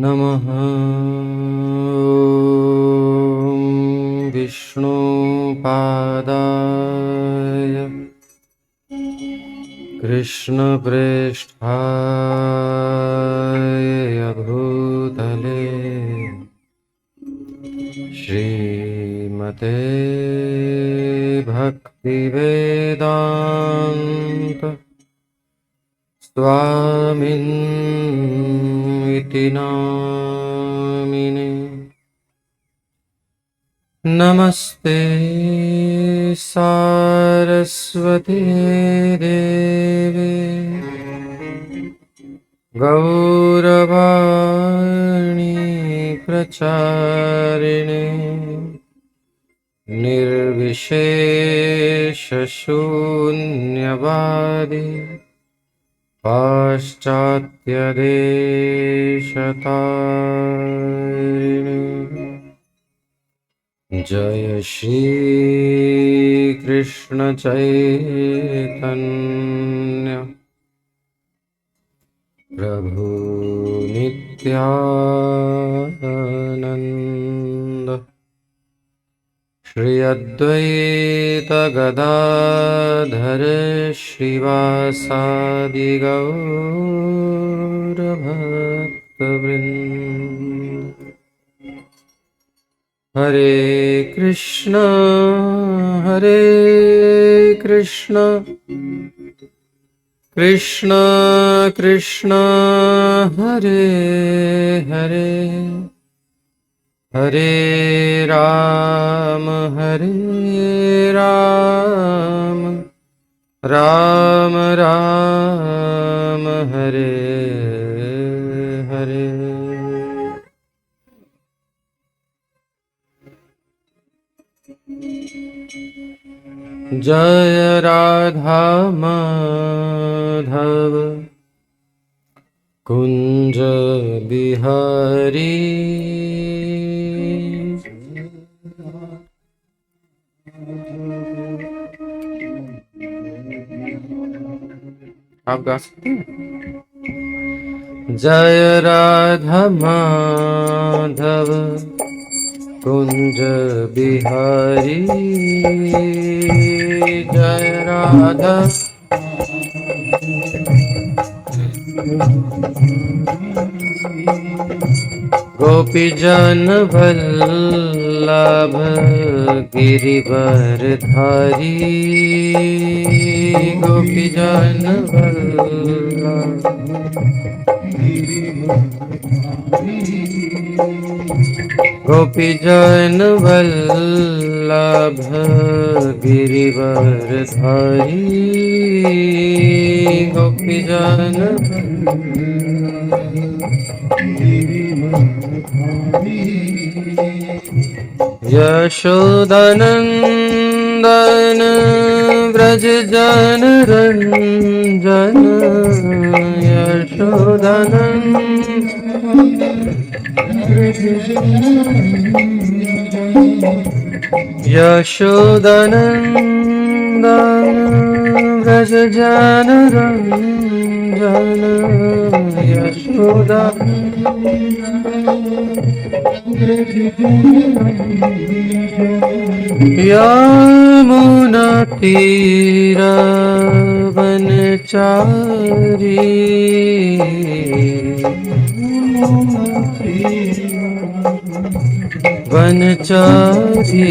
नमः विष्णुपादाय कृष्णप्रेष्ठाय भूतले श्रीमते भक्तिवेदान्त स्वामिन्विति नामिने। नमस्ते सारस्वती देवे गौरवाणी प्रचारिणे निर्विशेषशून्यवादी पाश्चात्यदेशतारिणे। जय श्री कृष्ण चैतन्य प्रभु नित्यानंद श्री अद्वैत गदाधर श्रीवासादि गौर भक्तवृंद। हरे कृष्ण कृष्ण कृष्ण हरे हरे, हरे राम राम राम हरे हरे। जय राधा माधव कुंज बिहारी, आप गा सकते हैं। जय राधा माधव कुंज बिहारी, जय राधा गोपी जन वल्लभ गिरिवरधारी, गोपी जन वल्लभ गोपी जन वल्लभ गिरिवरधारी, गोपी जन यशोदानंदन व्रज जन रंजन, यशोदानंदन व्रज जन रंजन, यशोदा यमुना तीर वनचारी, वनचारी।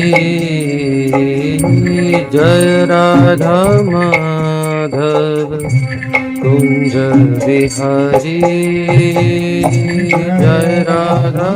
जय राधा माधव कुंज बिहारी, जय Radha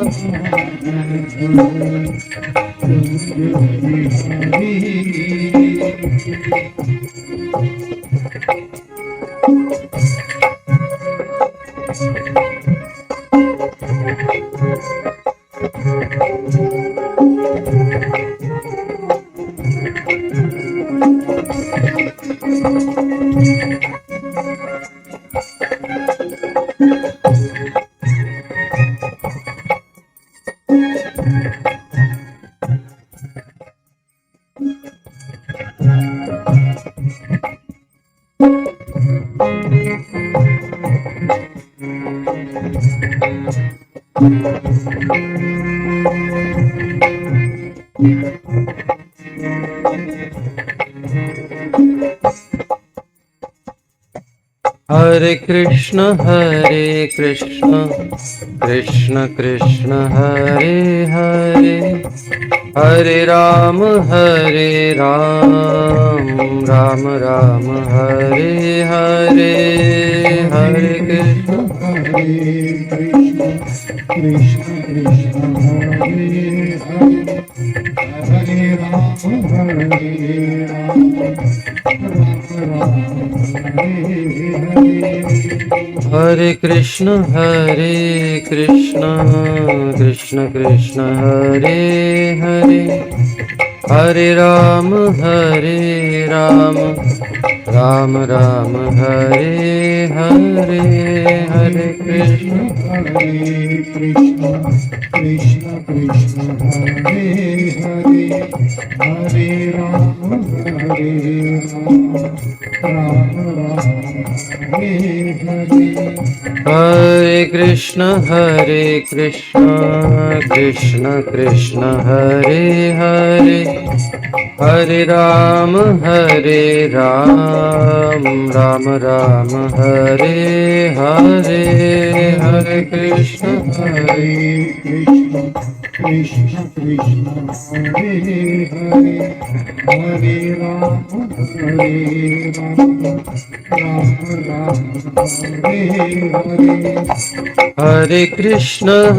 Hare Krishna Krishna Krishna Hare Hare, Hare Ram Ram Ram Hare Hare, Hare Krishna Krishna Krishna Hare Hare, Hare Ram Hare Krishna Krishna Krishna Hare Hare, Hare Ram Ram Ram Hare Hare, Hare Krishna Krishna Krishna Hare Hare, Hare Ram Ram Hare Hare. Hare Krishna Krishna Krishna Hare Hare, Hare Ram Ram Ram Hare Hare, Hare Krishna Krishna Krishna Hare Hare, Hare Ram Ram Hare Hare. Hare Krishna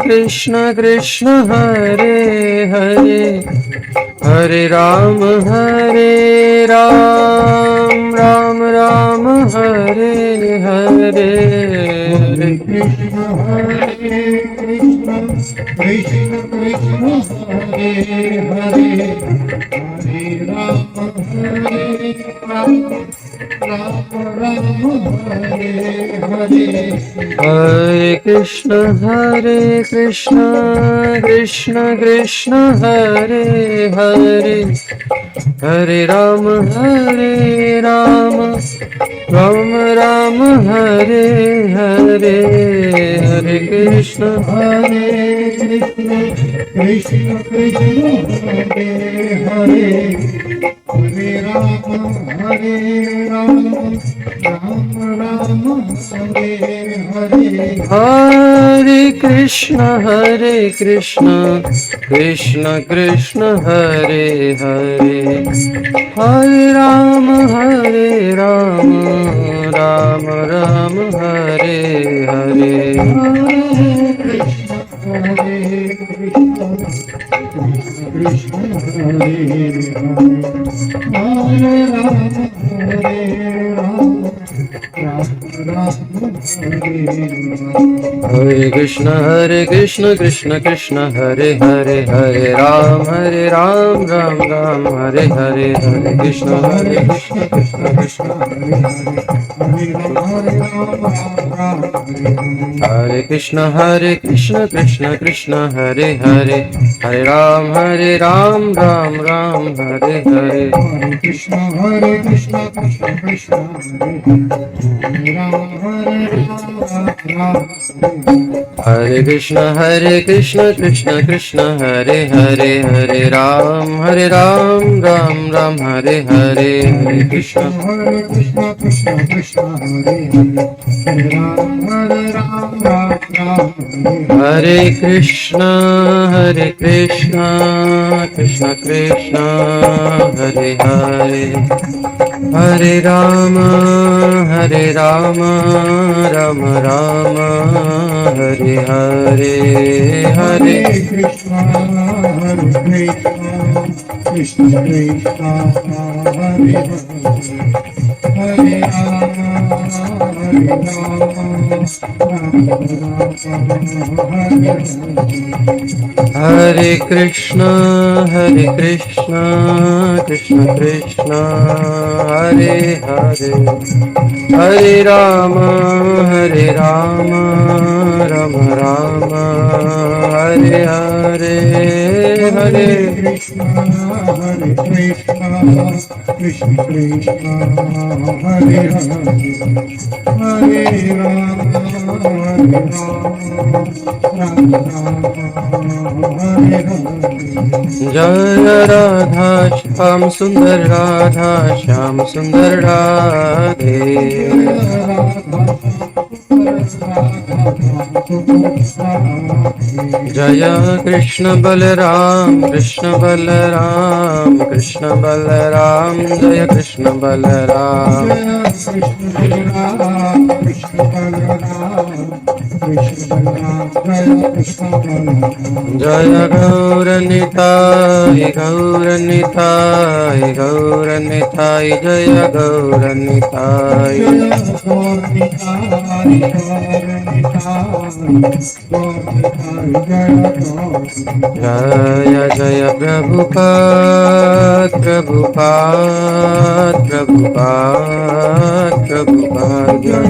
Krishna Krishna Hare Hare, Hare Ram Ram Ram Hare Hare. Hare Krishna Krishna Hare Hare, Hare Ram Hare Hare. Hare Krishna Krishna Krishna Hare Hare, Hare Ram Ram Ram Hare Hare, Hare Krishna Krishna Krishna Hare Hare, Hare Ram Ram Hare Hare. Hare Krishna Krishna Krishna Hare Hare, Hare Ram Ram Ram Hare Hare. Hare Krishna Krishna Krishna Hare Hare, Hare Ram Ram Ram Hare Hare, Hare Krishna Krishna Krishna Hare Krishna Krishna Krishna Hare Hare, Hare Ram Ram Ram Hare Hare. Hare Krishna Krishna Krishna Hare Hare Krishna Krishna Krishna Hare Hare, Hare Ram Ram Ram Hare Hare, Hare Krishna Krishna Krishna Hare Hare Krishna Krishna Krishna Hare Hare, Hare Ram Ram Ram Hare Hare, Hare Krishna Krishna Krishna Hare Hare Hare Krishna Krishna Krishna Hare Hare, Hare Ram Ram Ram Hare Hare, हरे Krishna, Hare Krishna, Krishna Krishna, Hare Hare, Hare Rama, Hare Rama, Rama Rama, Hare Hare. जय राधा श्याम सुंदर राधा श्याम सुंदर राधे जय कृष्ण बलराम कृष्ण बलराम जय कृष्ण बलराम जय गौरनिताय गौरनिताय गौरनिताय जय गौरनिताय जय जय प्रभुपाद प्रभुपाद प्रभुपाद प्रभुपाद जय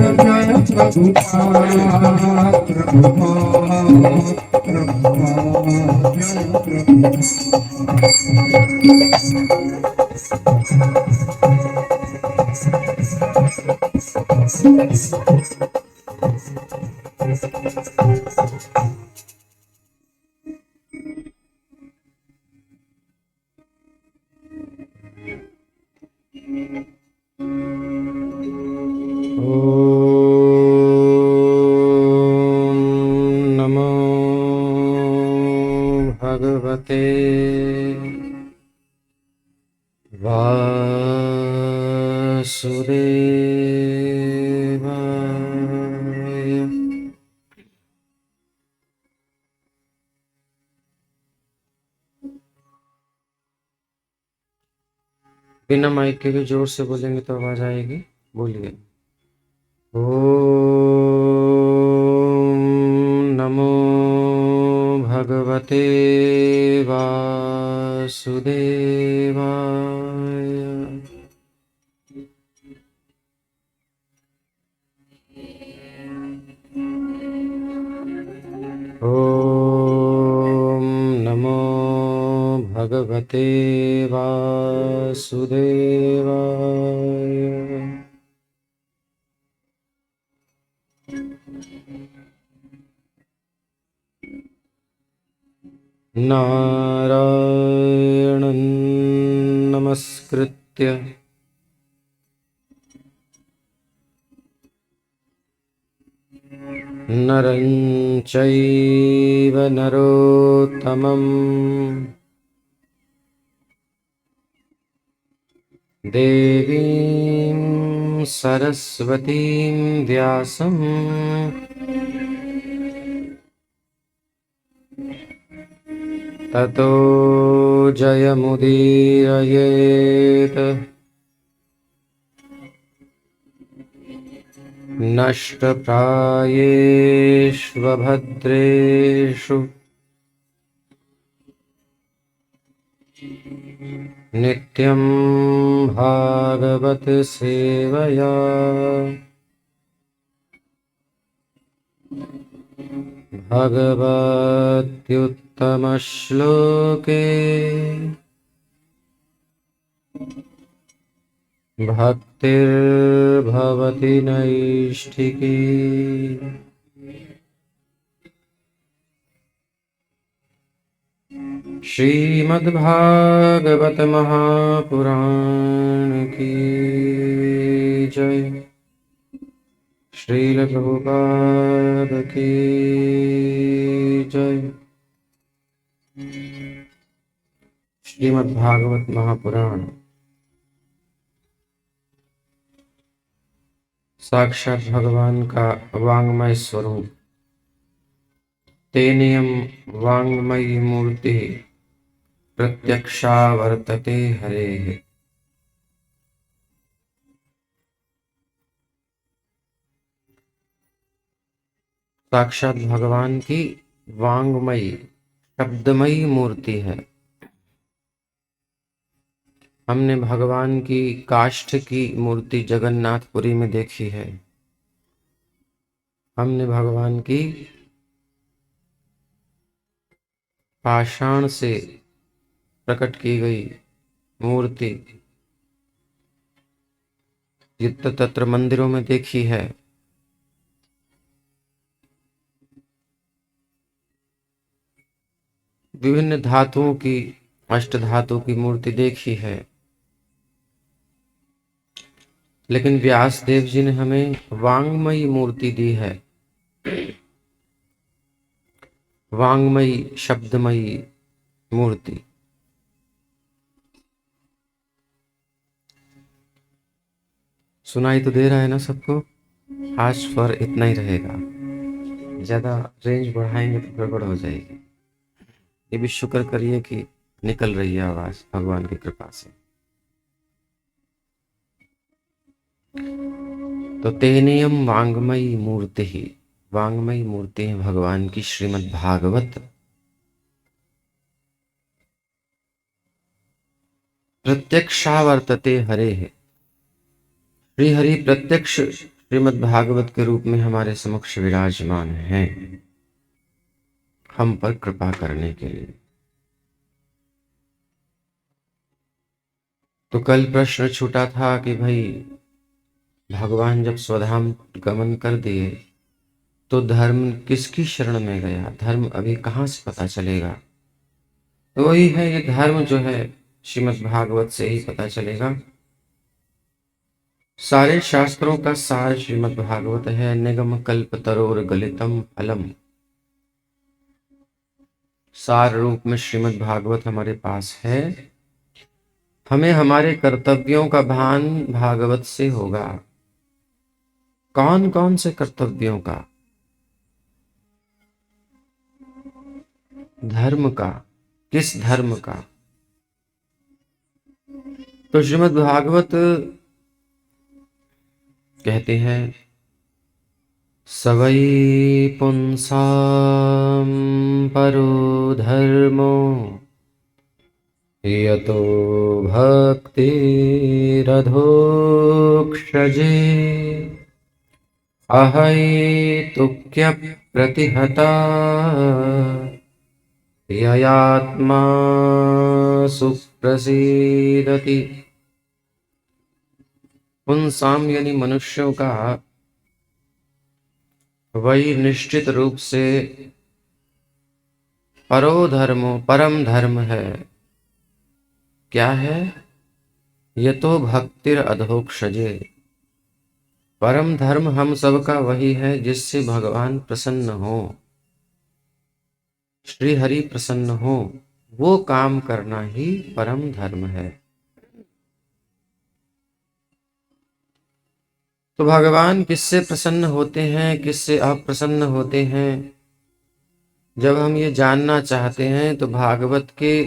नमो भगवते वासुदेवाय। बिना माइक के भी जोर से बोलेंगे तो आवाज आएगी, बोलिए। ओम नमो भगवते वासुदेवाय। ओम नमो भगवते वासुदेवाय। नारायणं नमस्कृत्य नरं चैव नरोत्तमं देवीं सरस्वतीं व्यासं ततो जयमुदीरयेत्। नष्टप्रायेष्वभद्रेषु नित्यं भागवत सेवया भगवत्युत्तमश्लोके भक्तिर्भवति नैष्ठिकी। श्रीमद्भागवत महापुराण की जय। श्रील प्रभुपाद की जय। श्रीमद्भागवत महापुराण साक्षात भगवान का वांग्मय स्वरूप, तेनियम वांग्मयी मूर्ति प्रत्यक्षा वर्तते हरे। साक्षात भगवान की वांग्मयी शब्दमयी मूर्ति है। हमने भगवान की काष्ठ की मूर्ति जगन्नाथपुरी में देखी है। हमने भगवान की पाषाण से प्रकट की गई मूर्ति यत्र तत्र मंदिरों में देखी है, विभिन्न धातुओं की, अष्ट धातु की मूर्ति देखी है, लेकिन व्यास देव जी ने हमें वांगमयी मूर्ति दी है। वांगमयी, शब्दमयी मूर्ति। सुनाई तो दे रहा है ना सबको? आज पर इतना ही रहेगा, ज्यादा रेंज बढ़ाएंगे तो गड़बड़ हो जाएगी। ये भी शुक्र करिए कि निकल रही है आवाज भगवान की कृपा से। तो तेनेयम वांगमयी मूर्ति ही, वांगमयी मूर्ति है भगवान की श्रीमद् भागवत। प्रत्यक्षावर्तते हरे है, श्री हरि प्रत्यक्ष श्रीमद् भागवत के रूप में हमारे समक्ष विराजमान हैं, हम पर कृपा करने के लिए। तो कल प्रश्न छूटा था कि भाई भगवान जब स्वधाम गमन कर दिए तो धर्म किसकी शरण में गया, धर्म अभी कहाँ से पता चलेगा? तो वही है, ये धर्म जो है श्रीमद् भागवत से ही पता चलेगा। सारे शास्त्रों का सार श्रीमद् भागवत है। निगम कल्प तरोर गलितम फलम, सार रूप में श्रीमद् भागवत हमारे पास है। हमें हमारे कर्तव्यों का भान भागवत से होगा। कौन कौन से कर्तव्यों का? धर्म का। किस धर्म का? तो श्रीमद् भागवत कहते हैं सवै पुंसाम परो धर्मो यतो भक्तिरधोक्षजे अहैतुक्य प्रतिहता ययात्मा सुप्रसीदति। पुंसाम यानी मनुष्यों का वही निश्चित रूप से परो धर्मो, परम धर्म है। क्या है? ये तो भक्तिर अधोक्षजे, परम धर्म हम सबका वही है जिससे भगवान प्रसन्न हो, श्री हरि प्रसन्न हो, वो काम करना ही परम धर्म है। तो भगवान किससे प्रसन्न होते हैं, किससे अप्रसन्न होते हैं, जब हम ये जानना चाहते हैं तो भागवत के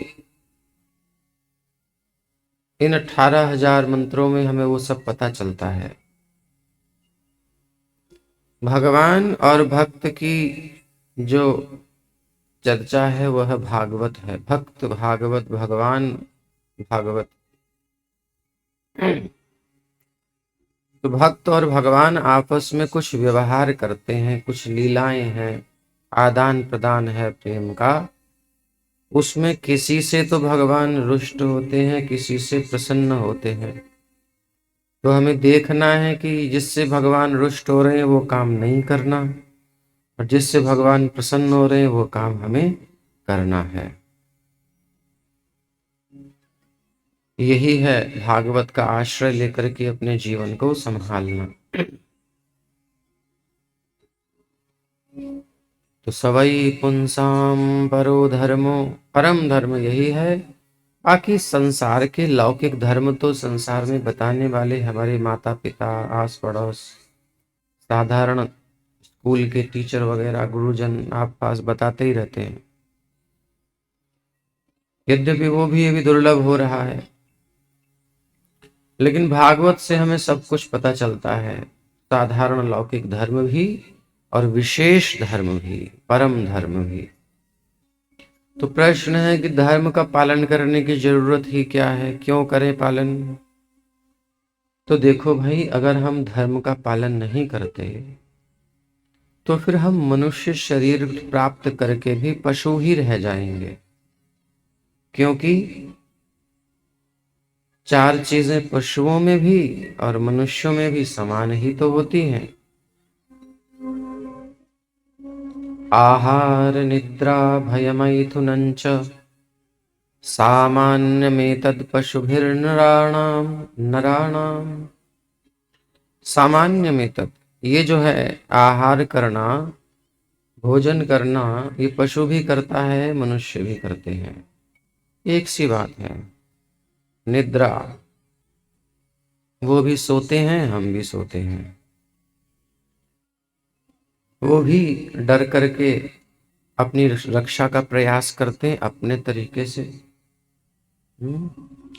इन 18,000 मंत्रों में हमें वो सब पता चलता है। भगवान और भक्त की जो चर्चा है वह भागवत है। भक्त भागवत, भगवान भागवत। तो भक्त और भगवान आपस में कुछ व्यवहार करते हैं, कुछ लीलाएं हैं, आदान प्रदान है प्रेम का। उसमें किसी से तो भगवान रुष्ट होते हैं, किसी से प्रसन्न होते हैं। तो हमें देखना है कि जिससे भगवान रुष्ट हो रहे हैं वो काम नहीं करना, और जिससे भगवान प्रसन्न हो रहे हैं वो काम हमें करना है। यही है भागवत का आश्रय लेकर के अपने जीवन को संभालना। तो सवै पुंसाम परो धर्मो, परम धर्म यही है। बाकी संसार के लौकिक धर्म तो संसार में बताने वाले हमारे माता पिता, आस पड़ोस, साधारण स्कूल के टीचर वगैरह, गुरुजन आप पास बताते ही रहते हैं। यद्यपि वो भी अभी दुर्लभ हो रहा है, लेकिन भागवत से हमें सब कुछ पता चलता है। साधारण लौकिक धर्म भी और विशेष धर्म भी, परम धर्म भी। तो प्रश्न है कि धर्म का पालन करने की जरूरत ही क्या है, क्यों करें पालन? तो देखो भाई, अगर हम धर्म का पालन नहीं करते तो फिर हम मनुष्य शरीर प्राप्त करके भी पशु ही रह जाएंगे। क्योंकि चार चीजें पशुओं में भी और मनुष्यों में भी समान ही तो होती हैं। आहार निद्रा भयमैथुनञ्च सामान्यमेतद् पशुभिर्नराणाम नराणाम। सामान्यमेतद्, ये जो है आहार करना, भोजन करना, ये पशु भी करता है, मनुष्य भी करते हैं, एक सी बात है। निद्रा, वो भी सोते हैं, हम भी सोते हैं। वो भी डर करके अपनी रक्षा का प्रयास करते हैं अपने तरीके से।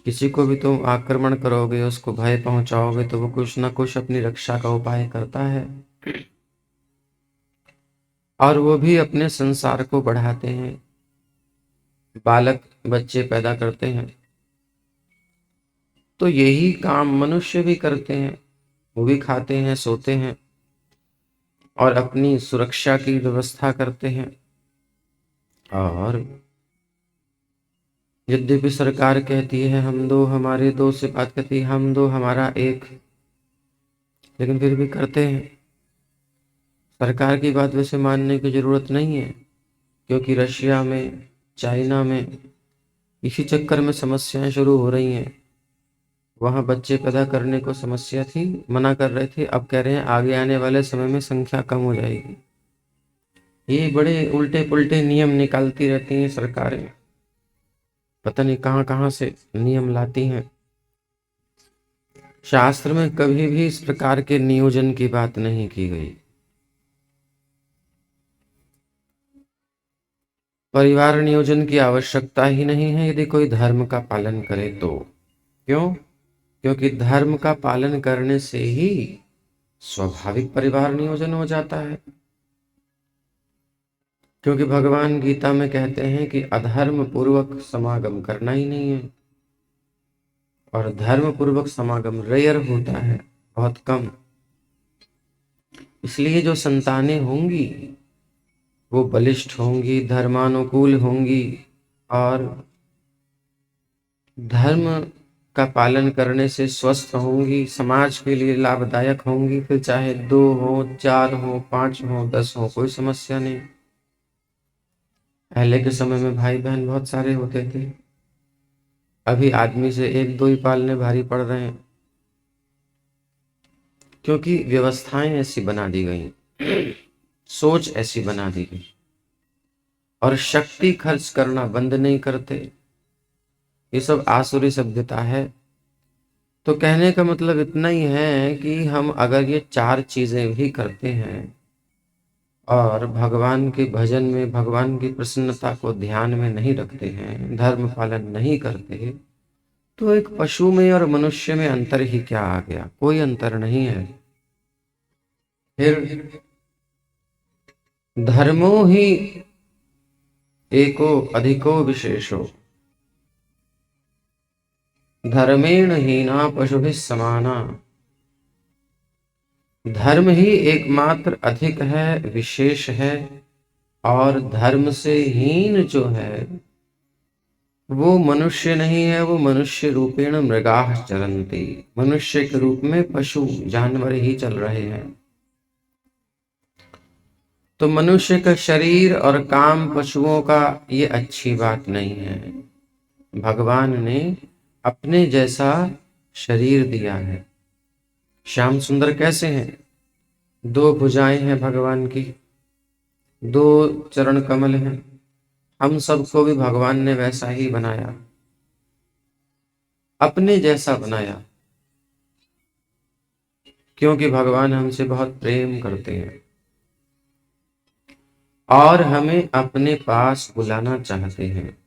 किसी को भी तुम आक्रमण करोगे, उसको भय पहुंचाओगे, तो वो कुछ ना कुछ अपनी रक्षा का उपाय करता है। और वो भी अपने संसार को बढ़ाते हैं, बालक बच्चे पैदा करते हैं। तो यही काम मनुष्य भी करते हैं, वो भी खाते हैं, सोते हैं और अपनी सुरक्षा की व्यवस्था करते हैं। और यद्यपि सरकार कहती है हम दो हमारे दो, से बात कहती है हम दो हमारा एक, लेकिन फिर भी करते हैं। सरकार की बात वैसे मानने की जरूरत नहीं है, क्योंकि रशिया में, चाइना में इसी चक्कर में समस्याएं शुरू हो रही हैं। वहां बच्चे पैदा करने को समस्या थी, मना कर रहे थे, अब कह रहे हैं आगे आने वाले समय में संख्या कम हो जाएगी। ये बड़े उल्टे पुल्टे नियम निकालती रहती हैं सरकारें, पता नहीं कहां कहां से नियम लाती हैं। शास्त्र में कभी भी इस प्रकार के नियोजन की बात नहीं की गई। परिवार नियोजन की आवश्यकता ही नहीं है यदि कोई धर्म का पालन करे तो। क्यों? क्योंकि धर्म का पालन करने से ही स्वाभाविक परिवार नियोजन हो जाता है। क्योंकि भगवान गीता में कहते हैं कि अधर्म पूर्वक समागम करना ही नहीं है, और धर्म पूर्वक समागम रेयर होता है, बहुत कम। इसलिए जो संतानें होंगी वो बलिष्ठ होंगी, धर्मानुकूल होंगी और धर्म का पालन करने से स्वस्थ होंगी, समाज के लिए लाभदायक होंगी। फिर चाहे 2 हो, 4 हो, 5 हो, 10 हो, कोई समस्या नहीं। पहले के समय में भाई बहन बहुत सारे होते थे, अभी आदमी से 1-2 ही पालने भारी पड़ रहे हैं, क्योंकि व्यवस्थाएं ऐसी बना दी गई, सोच ऐसी बना दी गई, और शक्ति खर्च करना बंद नहीं करते। ये सब आसुरी सभ्यता है। तो कहने का मतलब इतना ही है कि हम अगर ये 4 चीजें भी करते हैं और भगवान के भजन में, भगवान की प्रसन्नता को ध्यान में नहीं रखते हैं, धर्म पालन नहीं करते, तो एक पशु में और मनुष्य में अंतर ही क्या आ गया? कोई अंतर नहीं है। फिर धर्मो ही एको अधिको विशेषो धर्मेण हीना पशुभिः समाना। धर्म ही एकमात्र अधिक है, विशेष है, और धर्म से हीन जो है वो मनुष्य नहीं है, वो मनुष्य रूपेण मृगाः चरन्ति। मनुष्य के रूप में पशु जानवर ही चल रहे हैं। तो मनुष्य का शरीर और काम पशुओं का, ये अच्छी बात नहीं है। भगवान ने अपने जैसा शरीर दिया है। श्याम सुंदर कैसे हैं? 2 भुजाएं हैं भगवान की, 2 चरण कमल हैं। हम सबको भी भगवान ने वैसा ही बनाया, अपने जैसा बनाया, क्योंकि भगवान हमसे बहुत प्रेम करते हैं और हमें अपने पास बुलाना चाहते हैं।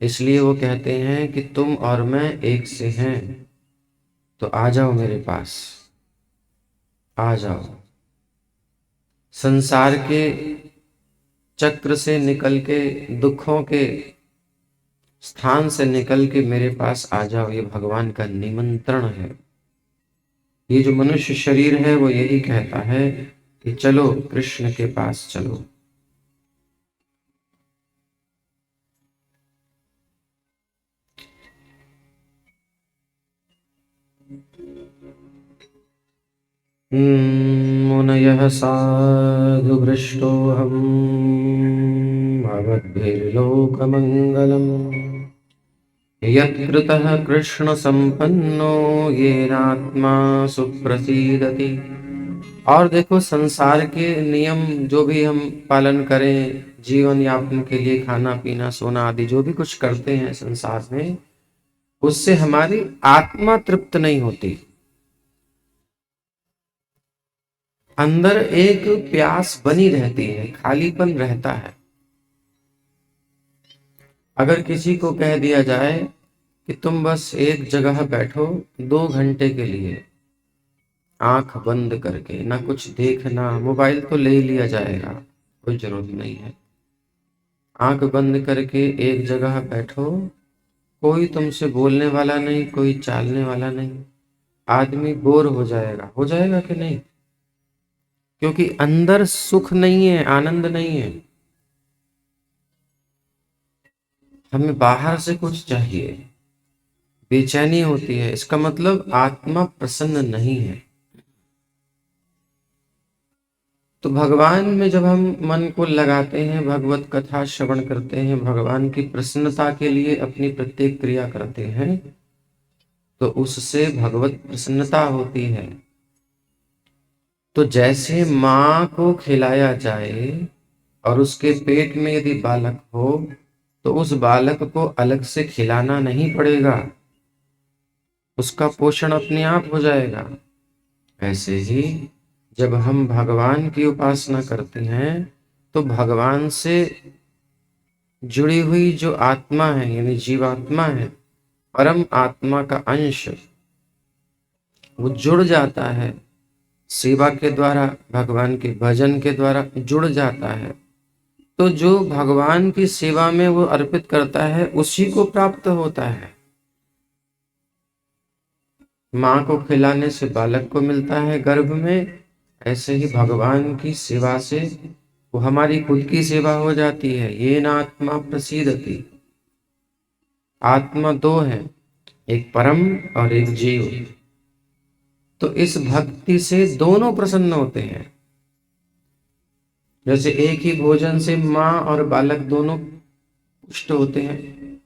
इसलिए वो कहते हैं कि तुम और मैं एक से हैं, तो आ जाओ मेरे पास, आ जाओ। संसार के चक्र से निकल के, दुखों के स्थान से निकल के मेरे पास आ जाओ, ये भगवान का निमंत्रण है। ये जो मनुष्य शरीर है वो यही कहता है कि चलो कृष्ण के पास चलो। मुनयः साधु भृष्टोऽहम् भवद्भिर्लोकमङ्गलम् यत्कृतः कृष्णसम्पन्नो येनात्मा सुप्रसीदति। और देखो, संसार के नियम जो भी हम पालन करें, जीवन यापन के लिए खाना पीना सोना आदि जो भी कुछ करते हैं संसार में, उससे हमारी आत्मा तृप्त नहीं होती। अंदर एक प्यास बनी रहती है, खालीपन रहता है। अगर किसी को कह दिया जाए कि तुम बस एक जगह बैठो 2 घंटे के लिए, आंख बंद करके, ना कुछ देखना, मोबाइल तो ले ही लिया जाएगा, कोई जरूरत नहीं है, आंख बंद करके एक जगह बैठो, कोई तुमसे बोलने वाला नहीं, कोई चालने वाला नहीं, आदमी बोर हो जाएगा कि नहीं? क्योंकि अंदर सुख नहीं है, आनंद नहीं है, हमें बाहर से कुछ चाहिए, बेचैनी होती है, इसका मतलब आत्मा प्रसन्न नहीं है। तो भगवान में जब हम मन को लगाते हैं, भगवत कथा श्रवण करते हैं, भगवान की प्रसन्नता के लिए अपनी प्रत्येक क्रिया करते हैं, तो उससे भगवत प्रसन्नता होती है। तो जैसे माँ को खिलाया जाए और उसके पेट में यदि बालक हो तो उस बालक को अलग से खिलाना नहीं पड़ेगा, उसका पोषण अपने आप हो जाएगा। ऐसे ही जब हम भगवान की उपासना करते हैं तो भगवान से जुड़ी हुई जो आत्मा है, यानी जीवात्मा है, परम आत्मा का अंश, वो जुड़ जाता है, सेवा के द्वारा, भगवान के भजन के द्वारा जुड़ जाता है। तो जो भगवान की सेवा में वो अर्पित करता है उसी को प्राप्त होता है। माँ को खिलाने से बालक को मिलता है गर्भ में, ऐसे ही भगवान की सेवा से वो हमारी खुद की सेवा हो जाती है। ये ना आत्मा प्रसीदति। आत्मा दो है, एक परम और एक जीव। तो इस भक्ति से दोनों प्रसन्न होते हैं। जैसे एक ही भोजन से माँ और बालक दोनों पुष्ट होते हैं,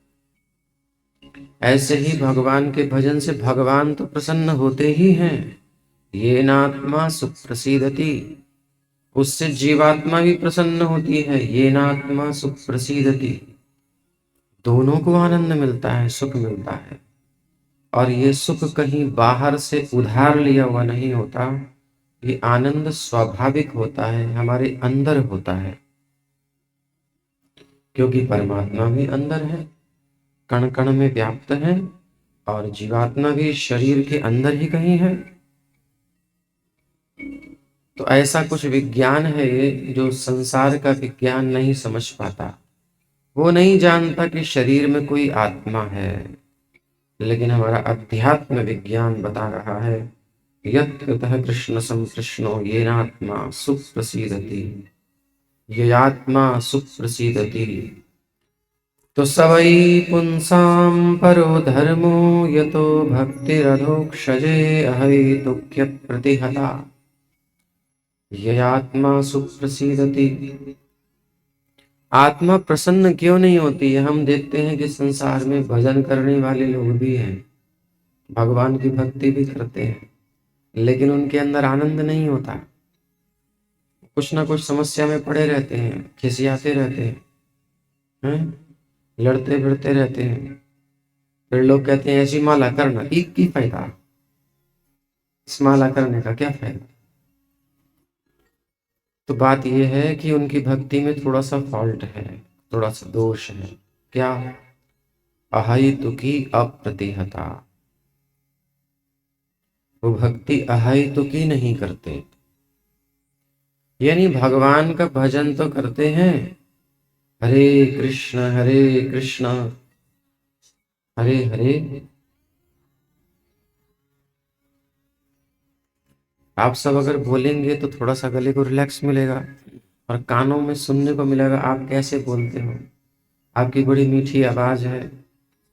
ऐसे ही भगवान के भजन से भगवान तो प्रसन्न होते ही हैं। ये नात्मा सुप्रसीदति, उससे जीवात्मा भी प्रसन्न होती है। ये नात्मा सुप्रसीदति, दोनों को आनंद मिलता है, सुख मिलता है। और ये सुख कहीं बाहर से उधार लिया हुआ नहीं होता, ये आनंद स्वाभाविक होता है, हमारे अंदर होता है। क्योंकि परमात्मा भी अंदर है, कण कण में व्याप्त है, और जीवात्मा भी शरीर के अंदर ही कहीं है। तो ऐसा कुछ विज्ञान है ये जो संसार का विज्ञान नहीं समझ पाता। वो नहीं जानता कि शरीर में कोई आत्मा है, लेकिन हमारा अध्यात्म विज्ञान बता रहा है, यत्कृतः कृष्ण संप्रश्नो येनात्मा सुप्रसीदति, ये आत्मा सुप्रसीदति। तो सवै पुंसां परो धर्मो यतो भक्तिरधोक्षजे अहैतुक्य प्रतिहता, ये आत्मा सुप्रसीदति। आत्मा प्रसन्न क्यों नहीं होती है? हम देखते हैं कि संसार में भजन करने वाले लोग भी हैं, भगवान की भक्ति भी करते हैं, लेकिन उनके अंदर आनंद नहीं होता। कुछ ना कुछ समस्या में पड़े रहते हैं, खिसियाते रहते हैं, लड़ते भिड़ते रहते हैं। फिर लोग कहते हैं ऐसी माला करना की फायदा, इस माला करने का क्या फायदा? तो बात यह है कि उनकी भक्ति में थोड़ा सा फॉल्ट है, थोड़ा सा दोष है। क्या? अहैतुकी अप्रतिहता, वो भक्ति अहैतुकी नहीं करते। यानी भगवान का भजन तो करते हैं, हरे कृष्ण हरे हरे। आप सब अगर बोलेंगे तो थोड़ा सा गले को रिलैक्स मिलेगा और कानों में सुनने को मिलेगा आप कैसे बोलते हो। आपकी बड़ी मीठी आवाज है,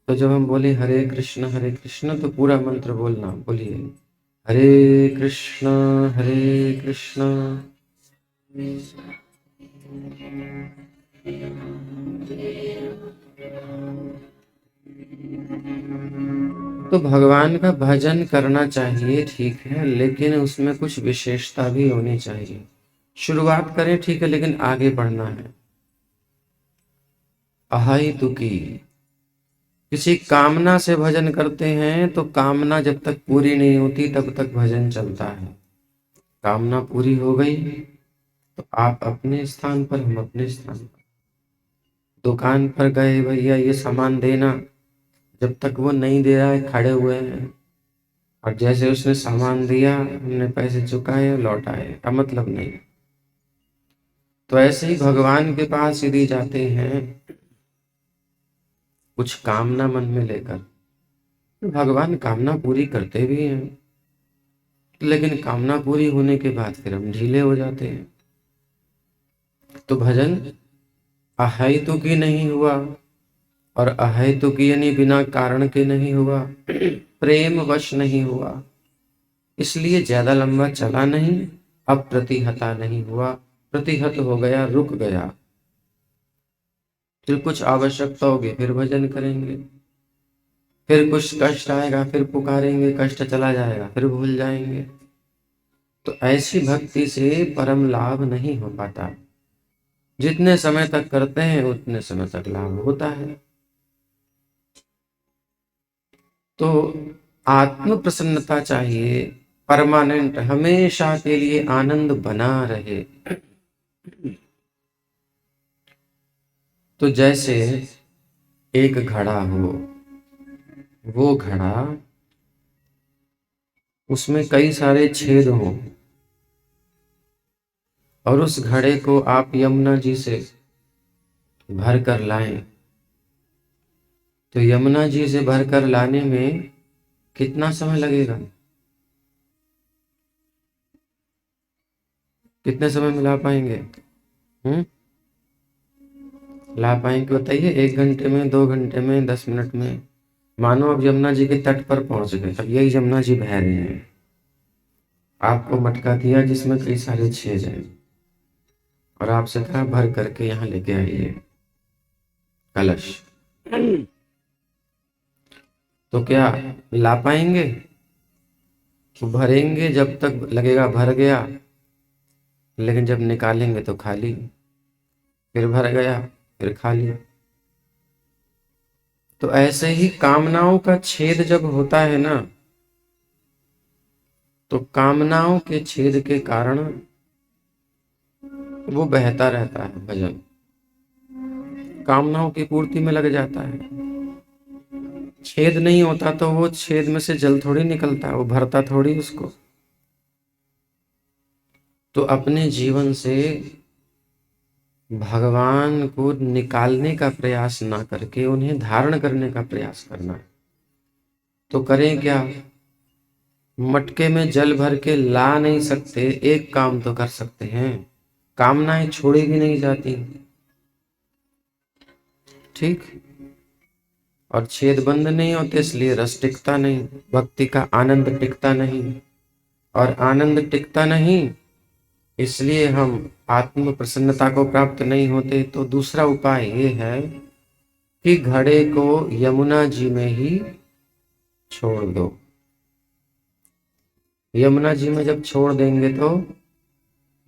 तो जब हम बोले हरे कृष्ण तो पूरा मंत्र बोलना, बोलिए हरे कृष्ण हरे कृष्ण। तो भगवान का भजन करना चाहिए, ठीक है, लेकिन उसमें कुछ विशेषता भी होनी चाहिए। शुरुआत करें ठीक है, लेकिन आगे बढ़ना है। अहेतुकी, किसी कामना से भजन करते हैं तो कामना जब तक पूरी नहीं होती तब तक भजन चलता है। कामना पूरी हो गई तो आप अपने स्थान पर, हम अपने स्थान पर। दुकान पर गए, भैया ये सामान देना, जब तक वो नहीं दे रहा है खड़े हुए हैं, और जैसे उसने सामान दिया हमने पैसे चुकाए लौटाए, का मतलब नहीं। तो ऐसे ही भगवान के पास यदि जाते हैं कुछ कामना मन में लेकर, तो भगवान कामना पूरी करते भी हैं, लेकिन कामना पूरी होने के बाद फिर हम ढीले हो जाते हैं। तो भजन अहेतुकी नहीं हुआ, और अहेतुकी यानी बिना कारण के नहीं हुआ, प्रेम वश नहीं हुआ, इसलिए ज्यादा लंबा चला नहीं, अप्रतिहता नहीं हुआ, प्रतिहत हो गया, रुक गया। फिर कुछ आवश्यकता होगी फिर भजन करेंगे, फिर कुछ कष्ट आएगा फिर पुकारेंगे, कष्ट चला जाएगा फिर भूल जाएंगे। तो ऐसी भक्ति से परम लाभ नहीं हो पाता। जितने समय तक करते हैं उतने समय तक लाभ होता है। तो आत्म प्रसन्नता चाहिए, परमानेंट, हमेशा के लिए आनंद बना रहे। तो जैसे एक घड़ा हो, वो घड़ा, उसमें कई सारे छेद हों, और उस घड़े को आप यमुना जी से भर कर लाएं, तो यमुना जी से भर कर लाने में कितना समय लगेगा? कितने समय में ला पाएंगे? ला पाएंगे बताइए? 1 घंटे में, 2 घंटे में, 10 मिनट में? मानो अब यमुना जी के तट पर पहुंच गए, अब यही यमुना जी बह रही हैं, आपको मटका दिया जिसमें कई सारे छेद हैं, और आपसे कहा भर करके यहाँ लेके आइए कलश। तो क्या ला पाएंगे? तो भरेंगे जब तक लगेगा भर गया, लेकिन जब निकालेंगे तो खाली, फिर भर गया फिर खाली। तो ऐसे ही कामनाओं का छेद जब होता है ना, तो कामनाओं के छेद के कारण वो बहता रहता है भजन, कामनाओं की पूर्ति में लग जाता है। छेद नहीं होता तो वो छेद में से जल थोड़ी निकलता, वो भरता थोड़ी उसको। तो अपने जीवन से भगवान को निकालने का प्रयास ना करके उन्हें धारण करने का प्रयास करना है। तो करें क्या? मटके में जल भर के ला नहीं सकते, एक काम तो कर सकते हैं, कामनाएं छोड़ी भी नहीं जाती, ठीक, और छेद बंद नहीं होते, इसलिए रस टिकता नहीं, भक्ति का आनंद टिकता नहीं, और आनंद टिकता नहीं इसलिए हम आत्म प्रसन्नता को प्राप्त नहीं होते। तो दूसरा उपाय ये है कि घड़े को यमुना जी में ही छोड़ दो। यमुना जी में जब छोड़ देंगे तो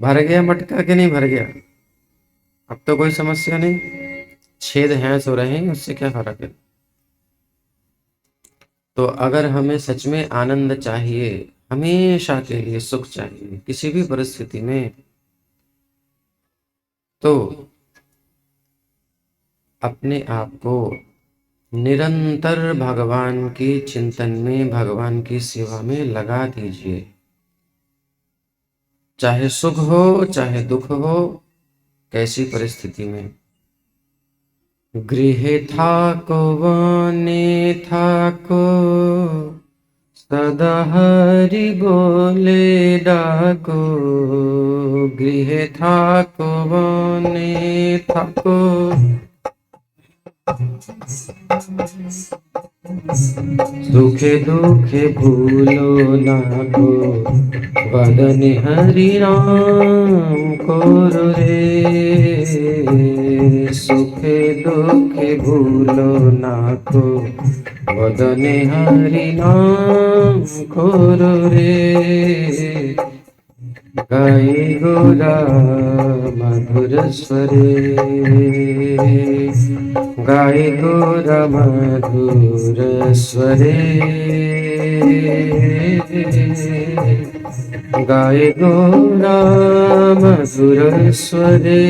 भर गया मटका कि नहीं भर गया? अब तो कोई समस्या नहीं, छेद हैं सो रहे हैं, उससे क्या फर्क है। तो अगर हमें सच में आनंद चाहिए, हमेशा के लिए सुख चाहिए किसी भी परिस्थिति में, तो अपने आप को निरंतर भगवान के चिंतन में, भगवान की सेवा में लगा दीजिए। चाहे सुख हो चाहे दुख हो, कैसी परिस्थिति में। गृहे थाको वने थाको, सदा हरि बोले डाको। गृहे थाको वने थाको, सुखे दुखे भूलो ना को वदन हरि नाम को रे। सुखे दुखे भूलो ना को वदन हरि नाम को रे। गाई गोरा मधुर स्वरे, गाई गोरा मधुर स्वरे, गाई गोरा मधुर स्वरे।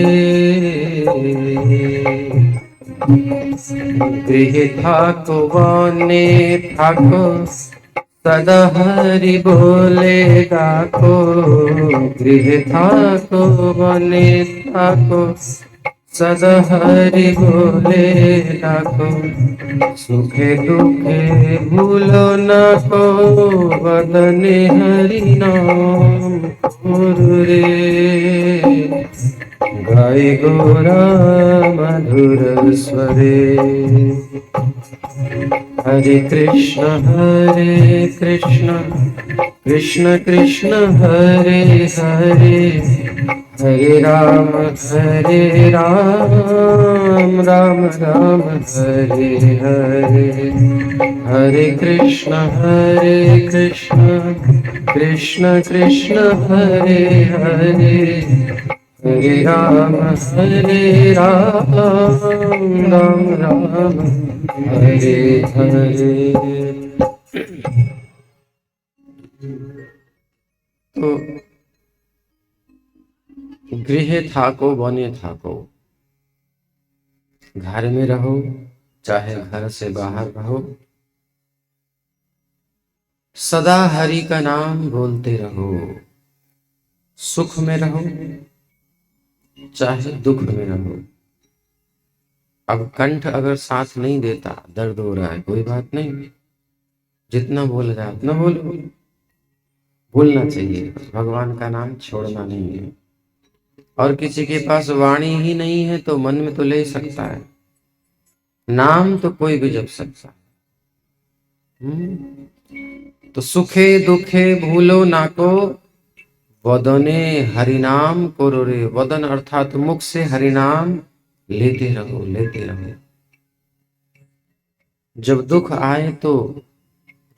गृह ठाको वने ठाको सदा हरि बोले गाको। गृह ठाको वने ठाको सदा हरि बोले गाको। सुखे दुखे भूलो न को वदने हरि नाम गुरु रे। गाय गोरा मधुर स्वरे। हरे कृष्ण कृष्ण कृष्ण हरे हरे, हरे राम राम राम हरे हरे। हरे कृष्ण कृष्ण कृष्ण हरे हरे, हरे राम राम राम हरे हरे। तो गृह थाको वने थाको, घर में रहो चाहे घर से बाहर रहो, सदा हरि का नाम बोलते रहो। सुख में रहो चाहे दुख में रहो। अब कंठ अगर साथ नहीं देता, दर्द हो रहा है, कोई बात नहीं, जितना बोल रहा है उतना बोलो, बोलना चाहिए। भगवान का नाम छोड़ना नहीं है। और किसी के पास वाणी ही नहीं है तो मन में तो ले सकता है, नाम तो कोई भी जप सकता है। तो सुखे दुखे भूलो ना को वदने हरिनाम करो रे। वदन अर्थात मुख से हरिनाम लेते रहो, लेते रहो। जब दुख आए तो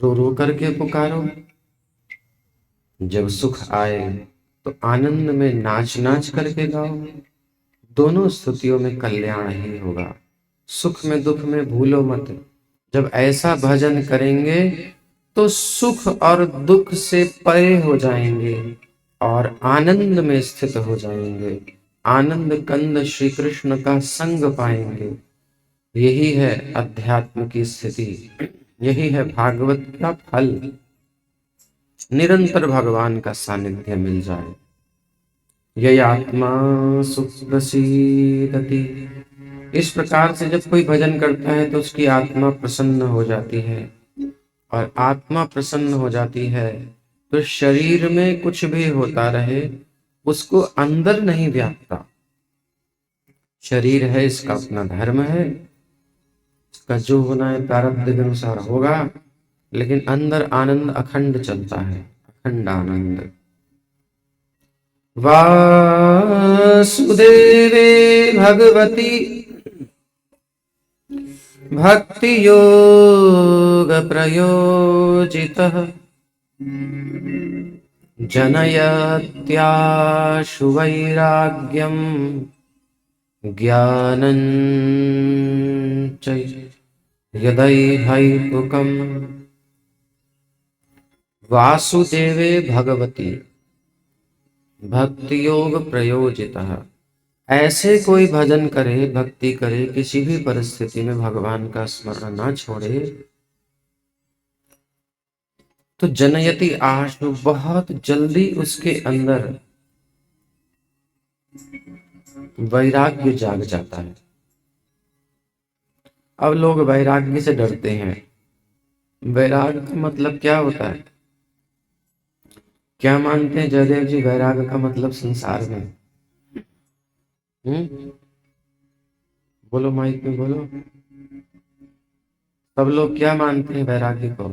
रो रो करके पुकारो, जब सुख आए तो आनंद में नाच नाच करके गाओ। दोनों स्थितियों में कल्याण ही होगा। सुख में दुख में भूलो मत। जब ऐसा भजन करेंगे तो सुख और दुख से परे हो जाएंगे और आनंद में स्थित हो जाएंगे। आनंद कंद श्री कृष्ण का संग पाएंगे। यही है अध्यात्म की स्थिति, यही है भागवत का फल। निरंतर भगवान का सानिध्य मिल जाए। यह आत्मा सुख प्रसीदति। इस प्रकार से जब कोई भजन करता है तो उसकी आत्मा प्रसन्न हो जाती है, और आत्मा प्रसन्न हो जाती है तो शरीर में कुछ भी होता रहे उसको अंदर नहीं व्यापता। शरीर है, इसका अपना धर्म है, इसका जो होना है प्रारब्ध के अनुसार होगा, लेकिन अंदर आनंद अखंड चलता है, अखंड आनंद। वासुदेवे भगवती भक्ति योग प्रयोजितः जनयत्याशु वैराग्यम ज्ञानं च यदैहैतुकम्। वासुदेवे भगवती भक्ति योग प्रयोजितः। ऐसे कोई भजन करे, भक्ति करे, किसी भी परिस्थिति में भगवान का स्मरण ना छोड़े तो जनयति आशु, बहुत जल्दी उसके अंदर वैराग्य जाग जाता है। अब लोग वैराग्य से डरते हैं। वैराग्य का मतलब क्या होता है? क्या मानते हैं जयदेव जी? वैराग्य का मतलब संसार में, बोलो, माइक में बोलो। सब लोग क्या मानते हैं वैराग्य को?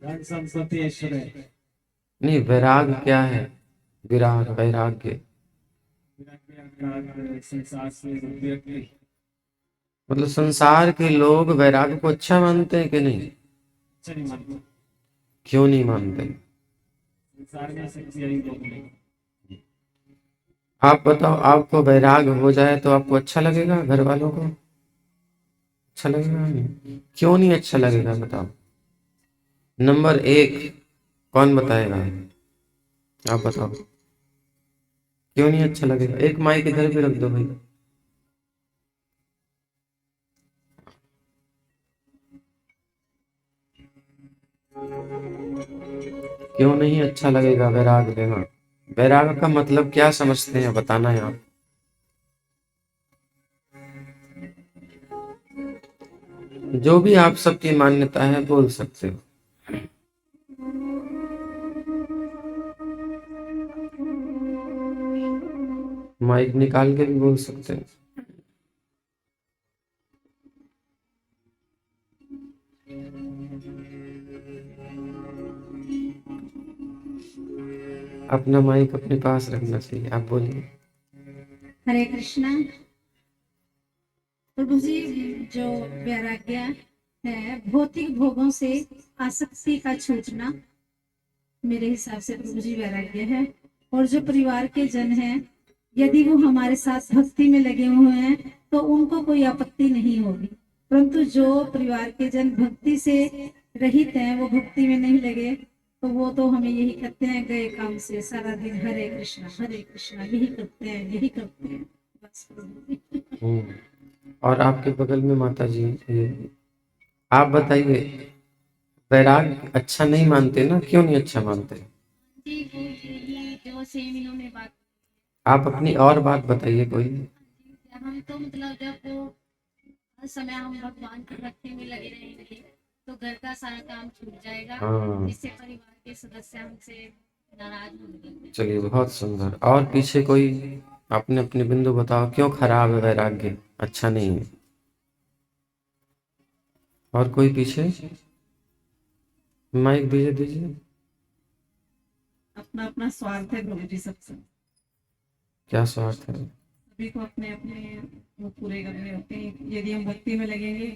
धन संपत्ति ऐश्वर्य। नहीं, वैराग क्या है? विराग, वैराग्य संसार से व्यक्ति मतलब संसार के लोग वैराग्य को अच्छा मानते हैं कि नहीं? अच्छा नहीं मानते। क्यों नहीं मानते? संसार में सबसे यही लोग हैं। आप बताओ, आपको वैराग हो जाए तो आपको अच्छा लगेगा? घर वालों को अच्छा लगेगा? नहीं। क्यों नहीं अच्छा लगेगा बताओ? नंबर एक, कौन बताएगा? आप बताओ, क्यों नहीं अच्छा लगेगा? एक माइक इधर भी रख दो भाई। क्यों नहीं अच्छा लगेगा वैराग लेना? वैराग का मतलब क्या समझते हैं, बताना है आप। जो भी आप सबकी मान्यता है बोल सकते हो। माइक निकाल के भी बोल सकते हैं। अपना माइक अपने पास रखना चाहिए। आप बोलिए। हरे कृष्णा। प्रभु जी, जो वैराग्य है भौतिक भोगों से आसक्ति का छूटना, मेरे हिसाब से प्रभु जी वैराग्य है। और जो परिवार के जन हैं, यदि वो हमारे साथ भक्ति में लगे हुए हैं तो उनको कोई आपत्ति नहीं होगी। परंतु जो परिवार के जन भक्ति से रहित हैं, वो भक्ति में नहीं लगे, तो वो तो हमें यही करते हैं, गए काम से सारा दिन हरे कृष्णा यही करते हैं, यही करते हैं बस प्रभु जी। और आपके बगल में माता जी, ये आप बताइए, वैराग अच्छा नहीं मानते ना? क्यों नहीं अच्छा मानते? जी ये जो सेम इन्होंने बात, आप अपनी और बात बताइए कोई। हम तो मतलब जब हर समय हम भगवान की भक्ति में लगे रहेंगे तो घर का सारा काम छूट जाएगा, हाँ, जिससे परिवार के सदस्य हमसे नाराज होंगे। चलिए बहुत सुंदर। और पीछे कोई अपने अपने बिंदु बताओ, क्यों खराब है वैराग्य, अच्छा नहीं है? और कोई पीछे माइक दीजिए दीजिए। अपना अपना स्वार्थ है प्रभु जी सबसे। क्या स्वार्थ है? सभी को अपने अपने वो पूरे करने होते हैं। यदि हम भक्ति में लगेंगे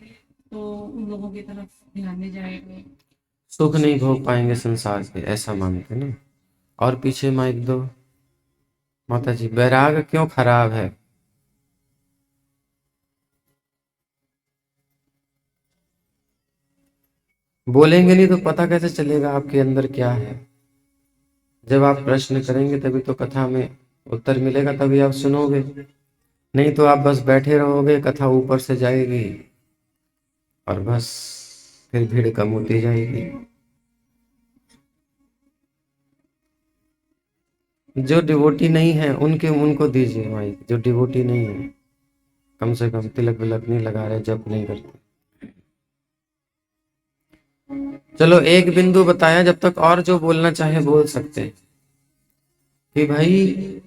तो उन लोगों की तरफ ध्यान नहीं जाएगा। सुख नहीं भोग पाएंगे संसार के, ऐसा मानते ना? और पीछे माइक दो। माता जी, वैराग क्यों खराब है? बोलेंगे नहीं तो पता कैसे चलेगा आपके अंदर क्या है? जब आप प्रश्न करेंगे तभी तो कथा में उत्तर मिलेगा, तभी आप सुनोगे। नहीं तो आप बस बैठे रहोगे, कथा ऊपर से जाएगी और बस फिर भीड़ कम होती जाएगी। जो डिवोटी नहीं है उनको दीजिए माइक। जो डिवोटी नहीं है, कम से कम तिलक विलक नहीं लगा रहे, जप नहीं करते। चलो एक बिंदु बताया, जब तक और जो बोलना चाहे बोल सकते हैं कि भाई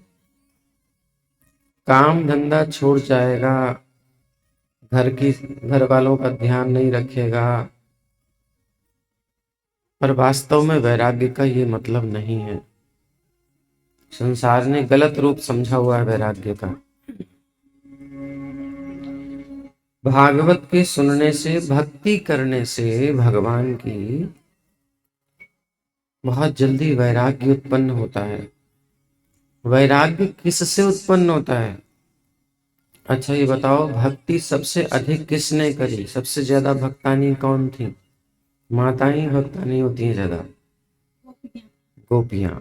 काम धंधा छोड़ जाएगा, घर वालों का ध्यान नहीं रखेगा, पर वास्तव में वैराग्य का ये मतलब नहीं है। संसार ने गलत रूप समझा हुआ है वैराग्य का। भागवत के सुनने से, भक्ति करने से भगवान की बहुत जल्दी वैराग्य उत्पन्न होता है। वैराग्य किससे उत्पन्न होता है? अच्छा ये बताओ, भक्ति सबसे अधिक किसने करी? सबसे ज्यादा भक्तानी कौन थी? माताएं भक्तानी होती हैं ज्यादा, गोपियां।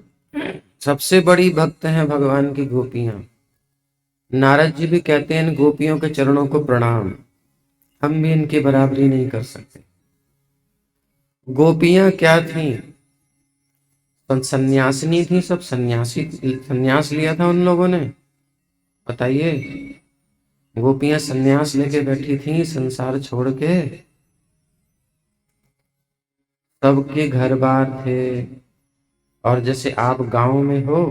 सबसे बड़ी भक्त हैं भगवान की गोपियां। नारद जी भी कहते हैं, गोपियों के चरणों को प्रणाम, हम भी इनकी बराबरी नहीं कर सकते। गोपियां क्या थी? सन्यासिनी थी सब। सन्यास लिया था उन लोगों ने, बताइए। गोपियां सन्यास लेके बैठी थी, संसार छोड़ के। सबके घर बार थे, और जैसे आप गांव में हो,